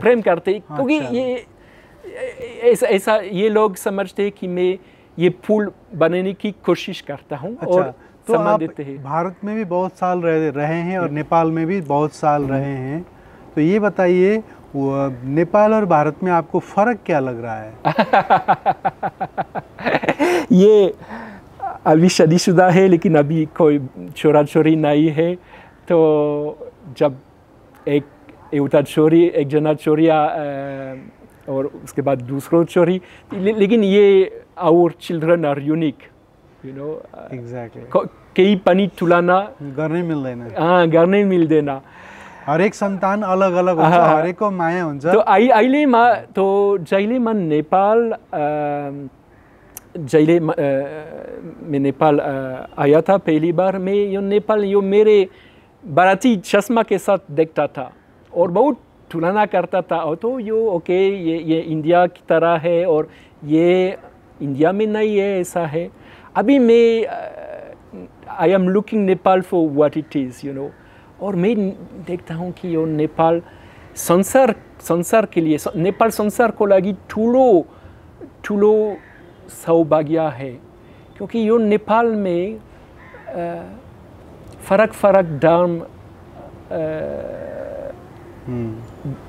प्रेम करते, क्योंकि ये ऐसा ये लोग समझते हैं कि मैं ये फूल बनाने की कोशिश करता हूँ। और तो आप भारत में भी बहुत साल रहे हैं और नेपाल में भी बहुत साल रहे हैं, तो ये बताइए नेपाल और भारत में आपको फ़र्क क्या लग रहा है? ये अभी शादीशुदा है, लेकिन अभी कोई छोरा छोरी नहीं है, तो जब एक जना छोरिया और उसके बाद दूसरा छोरी, लेकिन ये our children are unique, you know. Exactly. कई पनि तुलना गर्नै मिल्दैन। हरेक सन्तान अलग अलग हुन्छ, हरेकको माया हुन्छ। तो जहिले म नेपाल मैं नेपाल आया था पहली बार, मैं यो नेपाल यो मेरे बाराती चश्मा के साथ देखता था और बहुत तुलना करता था, और तो ओके ये इंडिया की तरह है और ये इंडिया में नहीं है, ऐसा है। अभी मैं I am looking Nepal for what it is, you know, और मैं देखता हूँ कि यो नेपाल संसार के लिए, नेपाल संसार को लागि ठुलो सौभाग्य है, क्योंकि यो नेपाल में फरक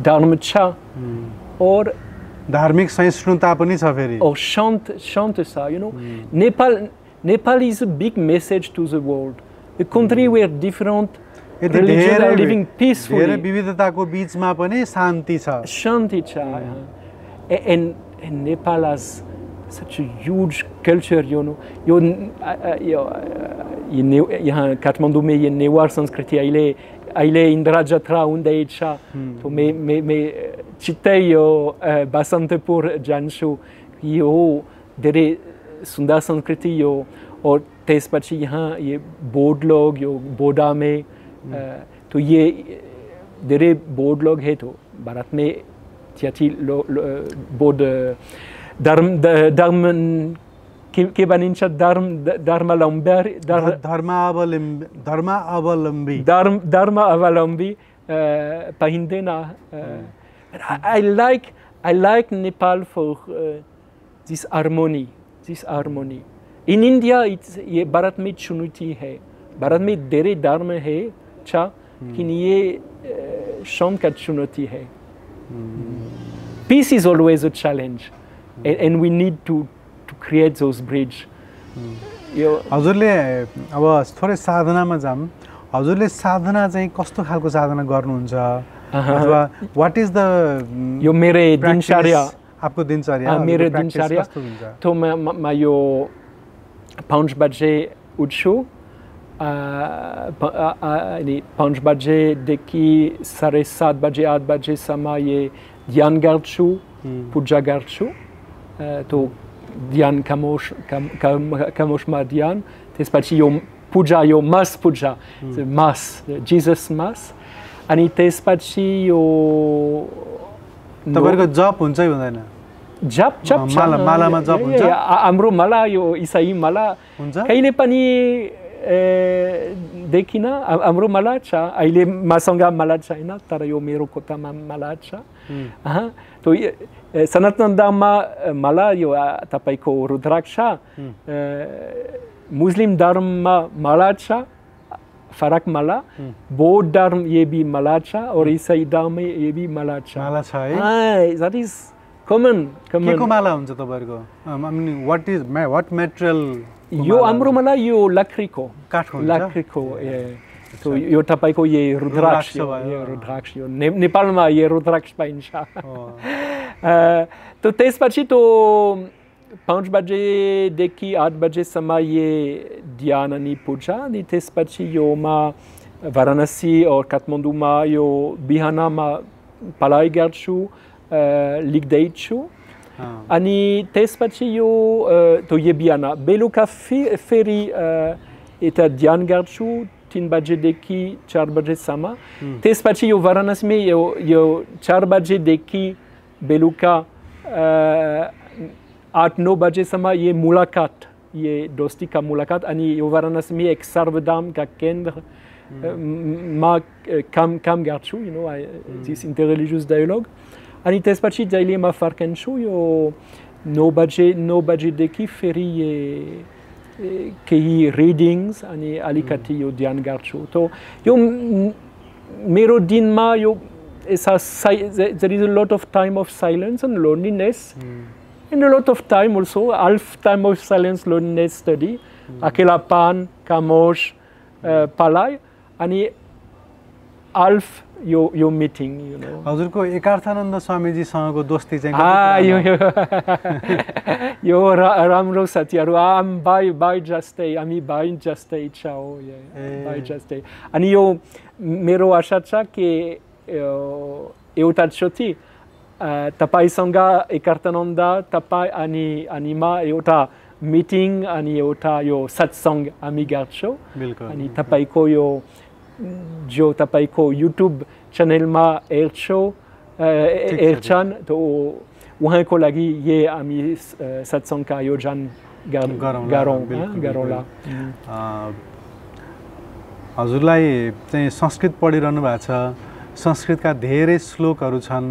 धर्म छ और धार्मिक सहिष्णुता पनि छ फेरि, और शांत छ, you know. Nepal is a big message to the world, a country where different religions are living peacefully. धेरै विविधताको बीचमा पनि शान्ति छ। And Nepal has such a huge culture, you know. यहाँ काठमाडौँ में ये नेवार संस्कृति अहिले इन्द्रा जत्रा हुँदैछ, तो मैं चित्तै यो बसन्तपुर जान्छु, यो धेरै सुन्दर संस्कृति यो, और त्यसपछि यहाँ ये बोड लोग यो बोडा में, तो ये धेरै बोड लोग है, तो भारत में त्यति बोड धर्म के बनिन्छ, धर्मावलम्बी पहिँदैन। I like Nepal for this harmony. In India, ये भारत में चुनौती है, भारत में धेरै धर्म है, लेकिन ये शांत का चुनौती है। Peace is always a challenge, and we need to create those bridge. हजुरले अब थोरै साधनामा जाम, हजुरले साधना चाहिँ कस्तो खालको साधना गर्नुहुन्छ, अथवा व्हाट इज द यो मेरे दिनचर्या, आपको दिनचर्या, मेरे दिनचर्या, तो मैं यो 5 बजे उठ्छु, 5 बजेदेखि 7:30 बजे 8 बजेसम्म ये ध्यान गर्छु, पूजा गर्छु, तो ध्यान खामोशमा ध्यान, त्यसपछि यो पूजा, यो मास पूजा, मास, जीसस मास, अनि त्यसपछि यो तपाईहरुको जप हुन्छ कि हुँदैन? जप मालामा जप हुन्छ? हाम्रो माला यो ईसाई माला हुन्छ, कहिले पनि देखिन। हाम्रो माला छ, अहिले मसँग माला छैन, तर यो मेरो कोठामा माला छ। तो सनातन धर्ममा माला यो तपाईको रुद्राक्ष, मुस्लिम धर्ममा माला छ, फरक माला, बौद्ध धर्म ये भी माला छ, और ईसाई धर्म में ये भी माला छ। माला छ है? that is common. के को माला हुन्छ तपाईहरुको? I mean, what material? यो हाम्रो माला यो लकड़ीको, काठको हुन्छ? लकड़ीको, तो यो तपाईको ये रुद्राक्ष, यो नेपालमा ये रुद्राक्ष पाइन्छ। तो त्यसपछि तो 5 बजेदेखि 8 बजेसम्म ये ध्यान अनि पूजा, अनि त्यसपछि Yoma Varanasi or Kathmanduma yo bihanama palai garchu ligdeichu ani tespachi yo to ye biana beluka feri eta dian garchu 3 baje deki 4 baje sama tespachi yo Varanasi me yo 4 baje deki beluka 8-9 baje sama ye mulakat ये दोस्ती का मुलाकात आणि यो वाराणसी में एक सर्वधर्म का केंद्र मा काम गर्छु you know this interreligious dialogue आणि त्यसपछि जहिले म फर्कन्छु यो 9 बजे देखि फेरि केही रिडिङ्स अनि अलिकति यो ध्यान गर्छु तो यो मेरो दिनमा यो there is a lot of time of silence and loneliness and a lot of time also, half time of silence, loneliness study, Akelapan, Kamosh, Palai, and half your meeting, you know. हजुरको एकार्थानन्द स्वामीजीसँगको दोस्ती चाहिँ यो राम्रो साथीहरु आम by जस्तै हामी by जस्तै छ हो बाई जस्तै अनि यो मेरो आशा छ कि एउटा चोटि तपाईसँग एकार्थानन्द तपाई अनि म एउटा मिटिङ अनि एउटा यो सत्संग हामी गर्छौं अनि तपाईको यो जो तपाईको युट्युब च्यानलमा हेर्छन् तो उहाँको लागि ये हामी सत्संगका आयोजन गरौँला हजुरलाई चाहिँ संस्कृत पढिरहनु भएको छ संस्कृतका धेरै श्लोकहरू छन्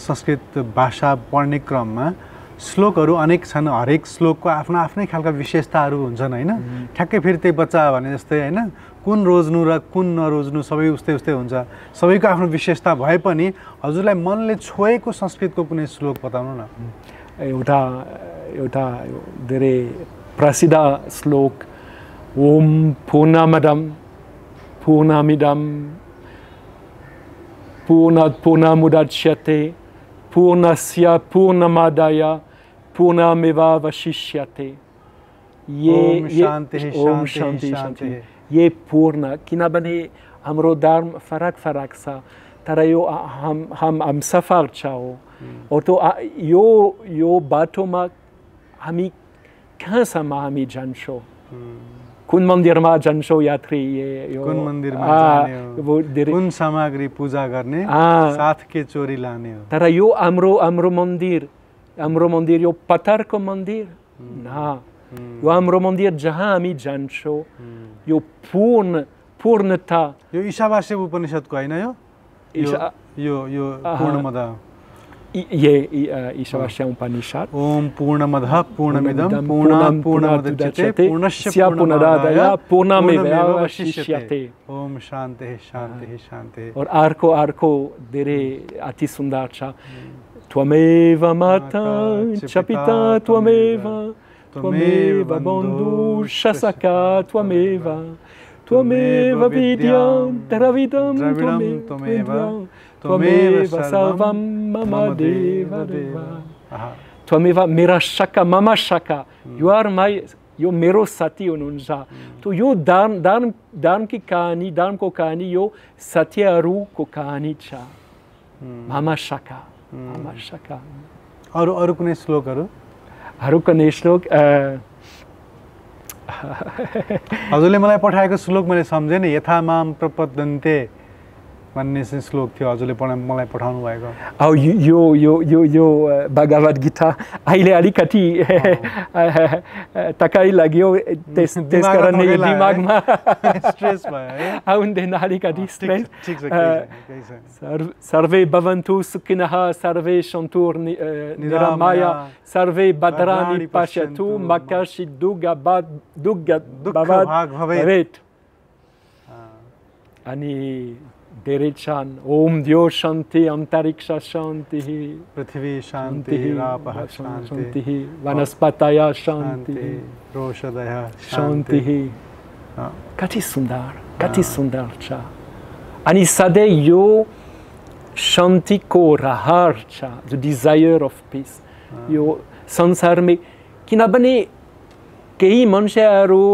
संस्कृत भाषा पढ्ने क्रममा श्लोकहरू अनेक छन् हरेक श्लोकको आफ्नो आफ्नै खालका विशेषताहरू हुन्छन् हैन ठ्याक्कै फेरि त्यही बच्चा भने जस्तै हैन कुन रोज्नु र कुन नरोज्नु सबै उस्तै हुन्छ सबैको आफ्नो विशेषता भए पनि हजुरलाई मनले छोएको संस्कृतको कुनै श्लोक बताउनु न एउटा धेरै प्रसिद्ध श्लोक ओम पूर्णमदं पूर्णमिदं पूर्णात् पूर्णमुदच्यते पूर्णस्य पूर्णमादाय पूर्णमेवावशिष्यते ओम शान्ति ये पूर्ण किनभने हाम्रो धर्म फरक छ तर यो हम सफल छौँ और तो यो बाटोमा हामी कहाँसम्म हामी जान्छौँ कुन मन्दिरमा जान्छौँ यात्री कुन मन्दिरमा जाने हो कुन सामग्री पूजा गर्ने साथ के चोरी लाने हो तर यो हाम्रो मन्दिर यो पत्थरको मन्दिर न यो हाम्रो मन्दिर जहाँ हामी जान्छौँ यो पूर्णता यो ईशावास्य उपनिषदको हैन यो पूर्णमद ये ईशावास्य उपनिषद ओम पूर्णमदः पूर्णमिदं पूर्णात् पूर्णमुदच्यते पूर्णस्य पूर्णमादाय पूर्णमेवावशिष्यते ओम शान्ति शान्ति शान्ति और अर्को धेरै अति सुन्दर छ त्वमेव माता च पिता त्वमेव बन्धुश्च सखा त्वमेव विद्यां द्रविडं त्वमेव सर्वं मम देव त्वमेव मेरा शका मम शका यु आर माई यो मेरो साथी हुनुहुन्छ तो यो धर्मको कहानी यो सत्यहरूको कहानी छ मम शका अरु कुनै श्लोकहरू कुनै श्लोक हजुरले मलाई पठाएको श्लोक मैले सम्झेँ नि यथा माम प्रपद्यन्ते भन्ने श्लोक थियो हजुरले मलाई पठाउनु भएको यो भगवत गीता अहिले अलिकति तकाइ लाग्यो त्यसकारण दिमागमा स्ट्रेस भयो आउँदैन अलिकति स्ट्रेस सर्वे भवन्तु सुखिनः सर्वे सन्तु निरामया सर्वे भद्राणि पश्यन्तु मा कश्चित् दुःखभाग् भवेत् अनि धेरै छन् ओम द्यो शान्ति अन्तरिक्ष शान्ति पृथ्वी शान्ति रापः शान्ति वनस्पतयः शान्ति औषधयः शान्ति कति सुन्दर छ अनि सधैँ यो शान्तिको रहर छ द डिजायर अफ पीस यो संसारमा किनभने केही मान्छेहरू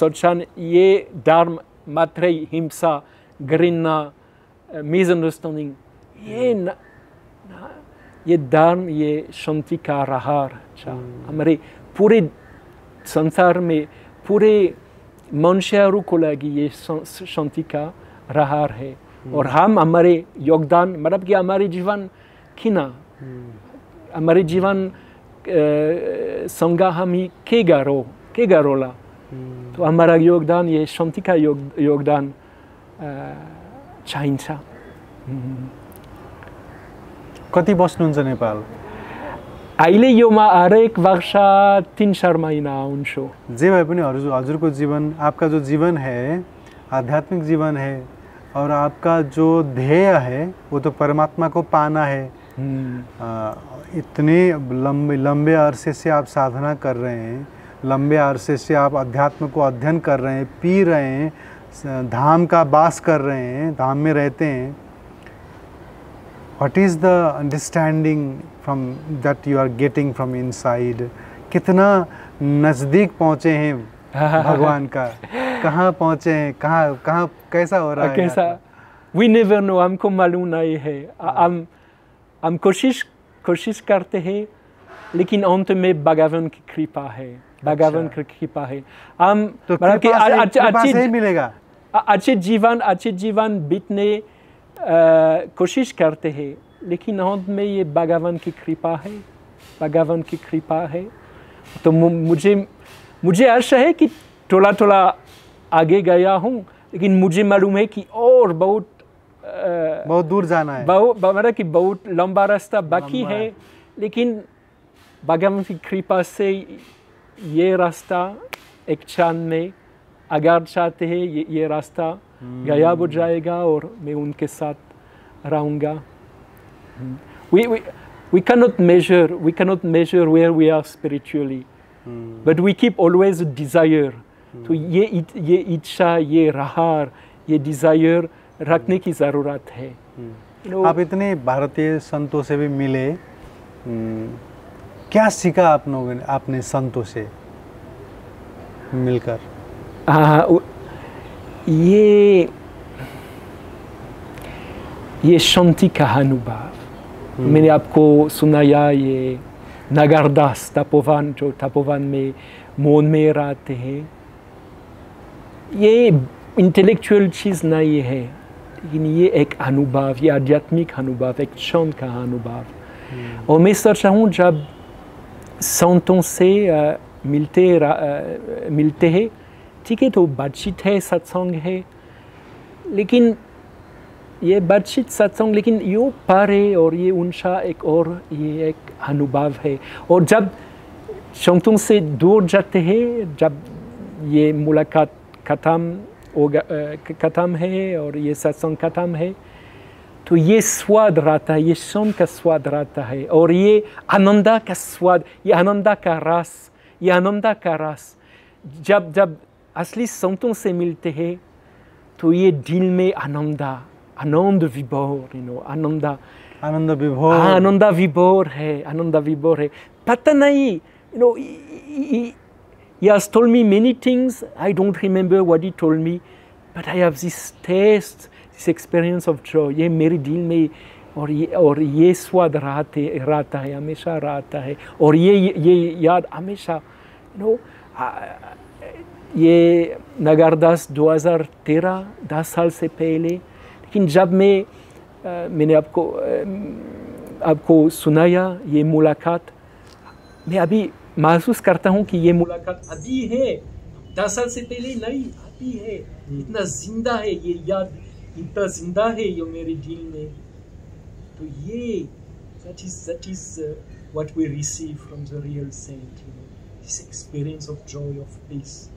सोच्छन् यो धर्म मात्रे हिंसा, घृणा, मिसअंडरस्टैंडिंग, ये धर्म, ये शांति का आहार था। हमारे पूरे संसार में पूरे मनुष्यों को लगी ये शांति का आहार है। और हम हमारे योगदान मतलब कि हमारे जीवन किना हमारे जीवन संगा हम ही के गारोला तो हमारा योगदान ये शांति का योगदान चाहिन्छ। कति बस्नुहुन्छ नेपाल? अहिले योमा हरेक वर्ष 3-4 महीना आउँछु। जे भए पनि हजुरको जीवन, आपका जो जीवन है, आध्यात्मिक जीवन है और आपका जो ध्येय है वो तो परमात्मा को पाना है। इतने लंबे अरसे से आप साधना कर रहे हैं, लंबे अरसे से आप अध्यात्म को अध्ययन कर रहे हैं, पी रहे हैं, धाम का वास कर रहे हैं, धाम में रहते हैं। What is the understanding from that you are getting from inside? कितना नज़दीक पहुँचे हैं भगवान का, कहाँ पहुँचे हैं, कहाँ कैसा हो रहा है? कैसा? We never know, हमको मालूम नहीं है। हम कोशिश करते हैं, लेकिन अंत में भगवान की कृपा है, भगवान की कृपा है। हम तो कृपा से ही मिलेगा। अच्छे जीवन बीतने कोशिश करते हैं, लेकिन अंत में ये भगवान की कृपा है, भगवान की कृपा है। तो मुझे आशा है कि थोड़ा आगे गया हूँ, लेकिन मुझे मालूम है कि और बहुत दूर जाना है, मतलब कि बहुत लंबा रास्ता बाकी है। लेकिन भगवान की कृपा से ये रास्ता एक क्षण में, अगर चाहते हैं ये रास्ता गायब हो जाएगा और मैं उनके साथ रहूँगा। We cannot measure where we are spiritually, but we keep always a desire. तो ये इच्छा, ये राहर, ये डिज़ायर रखने की ज़रूरत है। आप इतने भारतीय संतों से भी मिले, क्या सीखा आप लोगों ने आपने संतों से मिलकर? ये शांति का अनुभव मैंने आपको सुनाया। ये नगरदास तपोवन, जो तपोवन में मौन में रहते हैं, ये इंटेलेक्चुअल चीज़ नहीं है, लेकिन ये एक अनुभव, ये आध्यात्मिक अनुभव, एक क्षण का अनुभव। और मैं सोचता हूँ जब संतों से मिलते हैं, ठीक है, तो बातचीत है, सत्संग है, लेकिन ये बातचीत सत्संग, लेकिन ये पारे और ये उनका एक और ये एक अनुभव है। और जब संतों से दूर जाते हैं, जब ये मुलाकात खत्म है और ये सत्संग खत्म है, तो ये स्वाद रहता है, ये क्षण का स्वाद रहता है, और ये आनंद का स्वाद, ये आनंद का रस जब असली संतों से मिलते हैं, तो ये दिल में आनंद विभोर, आनंद विभोर है। पता नहीं, he has told me many things. I don't remember what he told me, but I have this taste, this experience of joy. ये मेरे दिल में और ये स्वाद रहता है, हमेशा रहता है, और ये याद हमेशा, ये नगरदास 2013, 10 साल से पहले। लेकिन जब मैंने आपको सुनाया ये मुलाकात, मैं अभी महसूस करता हूँ कि ये मुलाकात अभी है, 10 साल से पहले नहीं, अभी है। इतना जिंदा है ये याद, इतना जिंदा है ये मेरे दिल में। तो ये that is what we receive from the real saint, this experience of joy, of peace.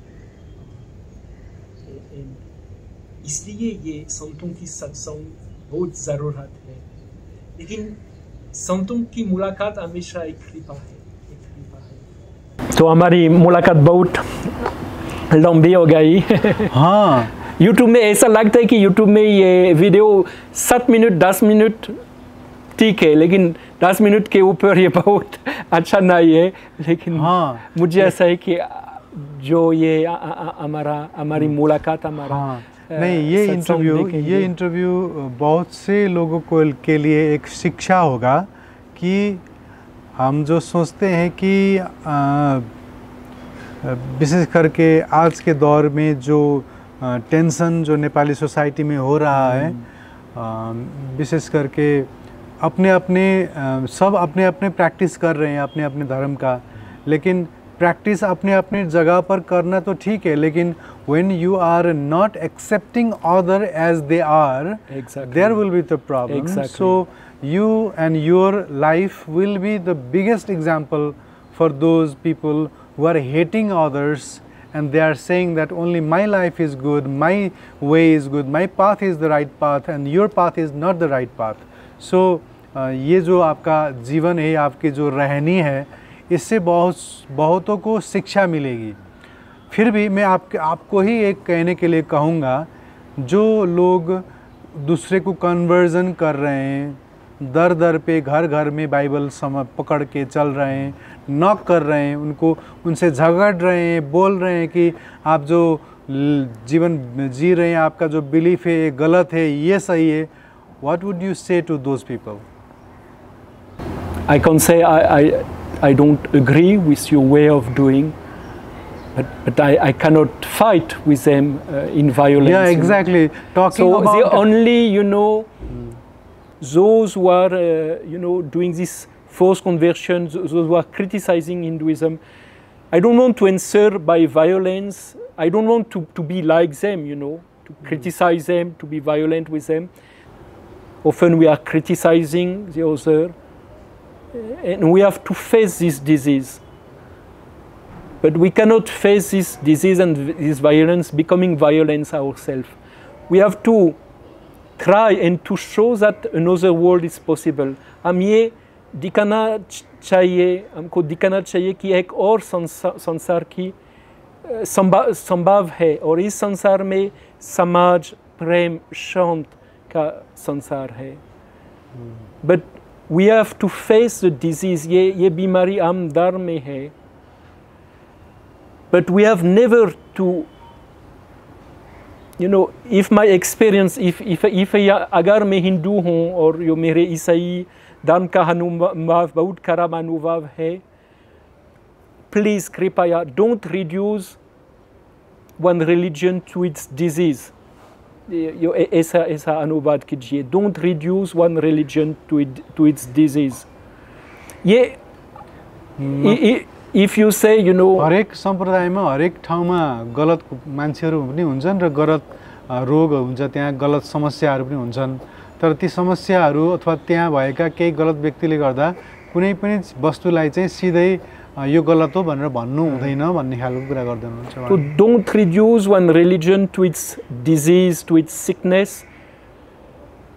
इसलिए ये संतों की सत्संग बहुत ज़रूरत है, लेकिन संतों की मुलाकात हमेशा एक कृपा है। तो हमारी मुलाकात बहुत लंबी हो गई। हाँ, यूट्यूब में ऐसा लगता है कि यूट्यूब में ये वीडियो 7 मिनट 10 मिनट ठीक है, लेकिन 10 मिनट के ऊपर ये बहुत अच्छा नहीं है। लेकिन हाँ, मुझे ऐसा है कि जो ये हमारी मुलाकात, हमारा नहीं, ये इंटरव्यू बहुत से लोगों को के लिए एक शिक्षा होगा कि हम जो सोचते हैं कि विशेष करके आज के दौर में जो टेंशन जो नेपाली सोसाइटी में हो रहा है, विशेष करके सब अपने अपने प्रैक्टिस कर रहे हैं अपने अपने धर्म का, लेकिन प्रैक्टिस अपने अपने जगह पर करना तो ठीक है, लेकिन when you are not accepting other as they are, there will be the problem. So you and your life will be the biggest example for those people who are hating others and they are saying that only my life is good, my way is good, my path is the right path and your path is not the right path. So ये जो आपका जीवन है, आपकी जो रहनी है, इससे बहुतों को शिक्षा मिलेगी। फिर भी मैं आपको ही एक कहने के लिए कहूँगा, जो लोग दूसरे को कन्वर्जन कर रहे हैं, दर दर पे घर घर में बाइबल पकड़ के चल रहे हैं, नॉक कर रहे हैं, उनसे झगड़ रहे हैं, बोल रहे हैं कि आप जो जीवन जी रहे हैं, आपका जो बिलीफ है ये गलत है, ये सही है, what would you say to those people? I can say I don't agree with your way of doing, but I cannot fight with them in violence. Yeah, exactly. Talking so about the only, those who are, doing this forced conversion, those who are criticizing Hinduism, I don't want to answer by violence. I don't want to be like them, to criticize them, to be violent with them. Often we are criticizing the other, and we have to face this disease. But we cannot face this disease and this violence becoming violence ourselves. We have to try and to show that another world is possible. हम ये दिखाना चाहिए, हमको दिखाना चाहिए कि एक और संसार की संभव है, और इस संसार में समाज, प्रेम, शांति का संसार है. But we have to face the disease. ये बीमारी हम दर में है. But we have never to, if my experience, if अगर मैं हिंदू हूँ और यो मेरे ईसाई धर्म का अनुभव बहुत खराब अनुभव है, please कृपया don't reduce one religion to its disease. यो ऐसा अनुवाद कीजिए. Don't reduce one religion to its disease. ये if you say, हरेक सम्प्रदायमा हरेक ठाउँमा गलत मान्छेहरू पनि हुन्छन् र गलत रोग हुन्छ, त्यहाँ गलत समस्याहरू पनि हुन्छन्, तर ती समस्याहरू अथवा त्यहाँ भएका केही गलत व्यक्तिले गर्दा कुनै पनि वस्तुलाई चाहिँ सिधै यो गलत हो भनेर भन्नु हुँदैन भन्ने खालको कुरा गर्दै हुनुहुन्छ. So don't reduce one religion to its disease, to its sickness,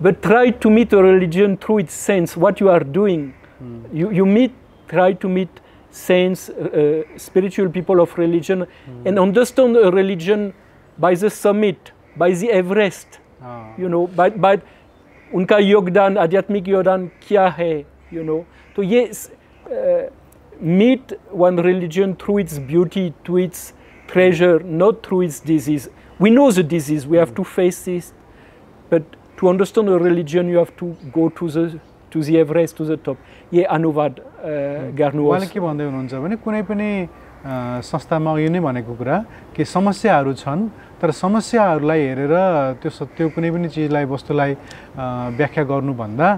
but try to meet a religion through its sense, what you are doing. Try to meet saints, spiritual people of religion, and understand a religion by the summit, by the Everest. By उनका योगदान, आध्यात्मिक योगदान क्या है, तो ये meet one religion through its beauty, to its treasure, not through its disease. We know the disease, we have to face this, but to understand a religion, you have to go to the Everest, to the top. ये अनुवाद गर्नुहोस्. उहाँले के भन्दै हुनुहुन्छ भने कुनै पनि संस्थामा यो नै भनेको कुरा कि समस्याहरू छन्, तर समस्याहरूलाई हेरेर त्यो कुनै पनि चिजलाई, वस्तुलाई व्याख्या गर्नुभन्दा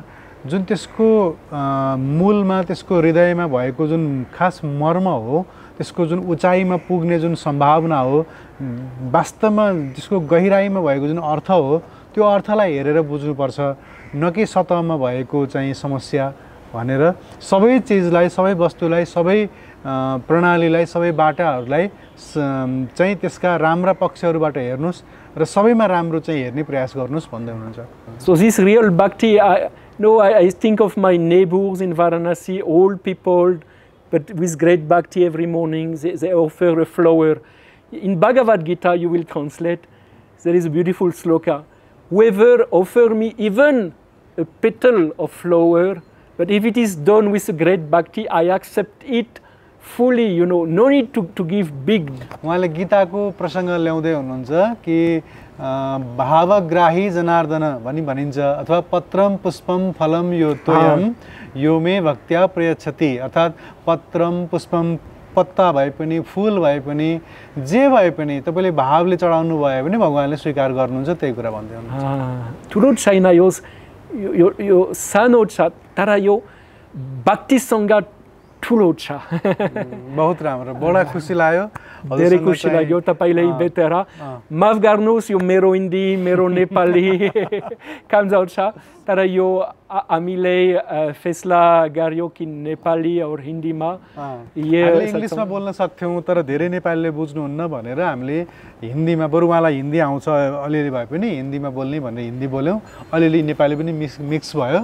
जुन त्यसको मूलमा, त्यसको हृदयमा भएको जुन खास मर्म हो, त्यसको जुन उचाइमा पुग्ने जुन सम्भावना हो, वास्तवमा त्यसको गहिराइमा भएको जुन अर्थ हो, त्यो अर्थलाई हेरेर बुझ्नुपर्छ, न कि सतहमा भएको चाहिँ समस्या भनेर सबै चिजलाई, सबै वस्तुलाई, सबै प्रणालीलाई, सबै बाटाहरूलाई चाहिँ त्यसका राम्रा पक्षहरूबाट हेर्नुस् र सबैमा राम्रो चाहिँ हेर्ने प्रयास गर्नुस् भन्दै हुनुहुन्छ. So this real bhakti, I think of my neighbors in Varanasi, old people, but with great bhakti every morning, they offer a flower. In Bhagavad Gita, you will translate, there is a beautiful sloka. Whoever offer me even a petal of flower, but if it is done with a great bhakti, I accept it fully, you know, no need to give big. उहाँले गीताको प्रसङ्ग ल्याउँदै हुनुहुन्छ कि भावग्राही जनार्दन भनी भनिन्छ अथवा पत्रम पुष्पम फलम यो तोयम यो मे भक्त्या प्रयच्छति अर्थात् पत्रम पुष्पम पत्ता भए पनि फुल भए पनि जे भए पनि तपाईले भावले चढाउनु भयो भने भगवानले स्वीकार गर्नुहुन्छ त्यही कुरा भन्दै हुनुहुन्छ ठुलो छैन यो सानो छ तर यो भक्तिसँग ठुलो छ बहुत राम्रो बडा खुसी लाग्यो धेरै खुसी लाग्यो तपाईले भेटेर माफ गर्नुस् यो मेरो हिन्दी मेरो नेपाली कमजोर छ तर यो हामीले फैसला गर्यो कि नेपाली और हिन्दीमा हामीले इंग्लिशमा बोल्न सक्थ्यौं तर धेरै नेपालीले बुझ्नुहुन्न भनेर हामीले हिन्दीमा बरु उहाँलाई हिन्दी आउँछ अलिअलि भए पनि हिन्दीमा बोल्ने भनेर हिन्दी बोल्यौं अलिअलि नेपाली पनि मिक्स भयो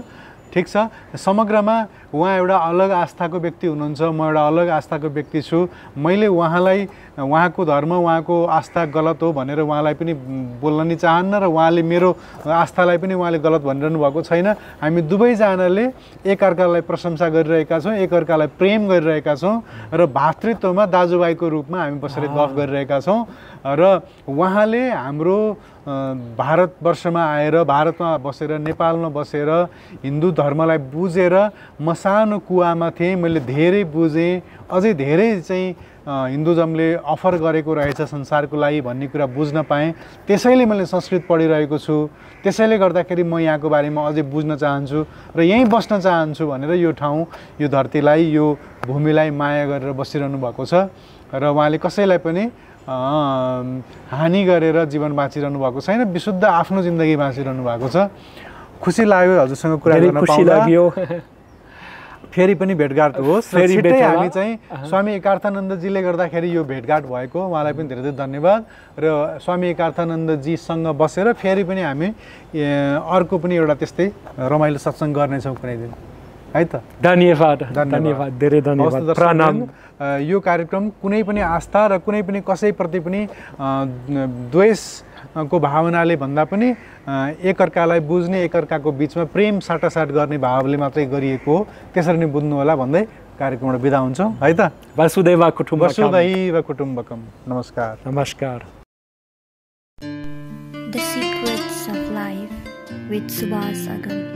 ठीक छ समग्रमा उहाँ एउटा अलग आस्थाको व्यक्ति हुनुहुन्छ म एउटा अलग आस्थाको व्यक्ति छु मैले उहाँलाई उहाँको धर्म उहाँको आस्था गलत हो भनेर उहाँलाई पनि बोल्न नि चाहन्न र उहाँले मेरो आस्थालाई पनि उहाँले गलत भनिरहनु भएको छैन हामी दुवै जनाले एकअर्कालाई प्रशंसा गरिरहेका छौं एकअर्कालाई प्रेम गरिरहेका छौं र भातृत्वमा दाजुभाइको रूपमा हामी बसेर गफ गरिरहेका छौं र उहाँले हाम्रो भारतवर्षमा आएर भारतमा बसेर नेपालमा बसेर हिन्दू धर्मलाई बुझेर म सानो कुवामा थिएँ मैले धेरै बुझेँ अझै धेरै चाहिँ हिन्दुजमले अफर गरेको रहेछ संसारको लागि भन्ने कुरा बुझ्न पाएँ त्यसैले मैले संस्कृत पढिरहेको छु त्यसैले गर्दाखेरि म यहाँको बारेमा अझै बुझ्न चाहन्छु र यहीँ बस्न चाहन्छु भनेर यो ठाउँ यो धरतीलाई यो भूमिलाई माया गरेर बसिरहनु भएको छ र उहाँले कसैलाई पनि हानि गरेर जीवन बाँचिरहनु भएको छैन विशुद्ध आफ्नो जिन्दगी बाँचिरहनु भएको छ खुसी लाग्यो हजुरसँग कुरा गर्न पाउँदा फेरि पनि भेटघाट होस् छिट्टै हामी चाहिँ स्वामी एकार्थानन्दजीले गर्दाखेरि यो भेटघाट भएको उहाँलाई पनि धेरै धेरै धन्यवाद र स्वामी एकार्थानन्दजीसँग बसेर फेरि पनि हामी अर्को पनि एउटा त्यस्तै रमाइलो सत्संग गर्नेछौँ कुनै दिन है त धन्यवाद धन्यवाद धेरै धन्यवाद प्रणाम यो कार्यक्रम कुनै पनि आस्था र कुनै पनि कसैप्रति पनि द्वेषको भावनाले भन्दा पनि एकअर्कालाई बुझ्ने एकअर्काको बीचमा प्रेम साटासाट गर्ने भावले मात्रै गरिएको हो त्यसरी नै बुझ्नु होला भन्दै कार्यक्रमबाट बिदा हुन्छौँ है त वसुदैव कुटुम्बकम नमस्कार नमस्कार The Secrets of Life with Subhas Agam.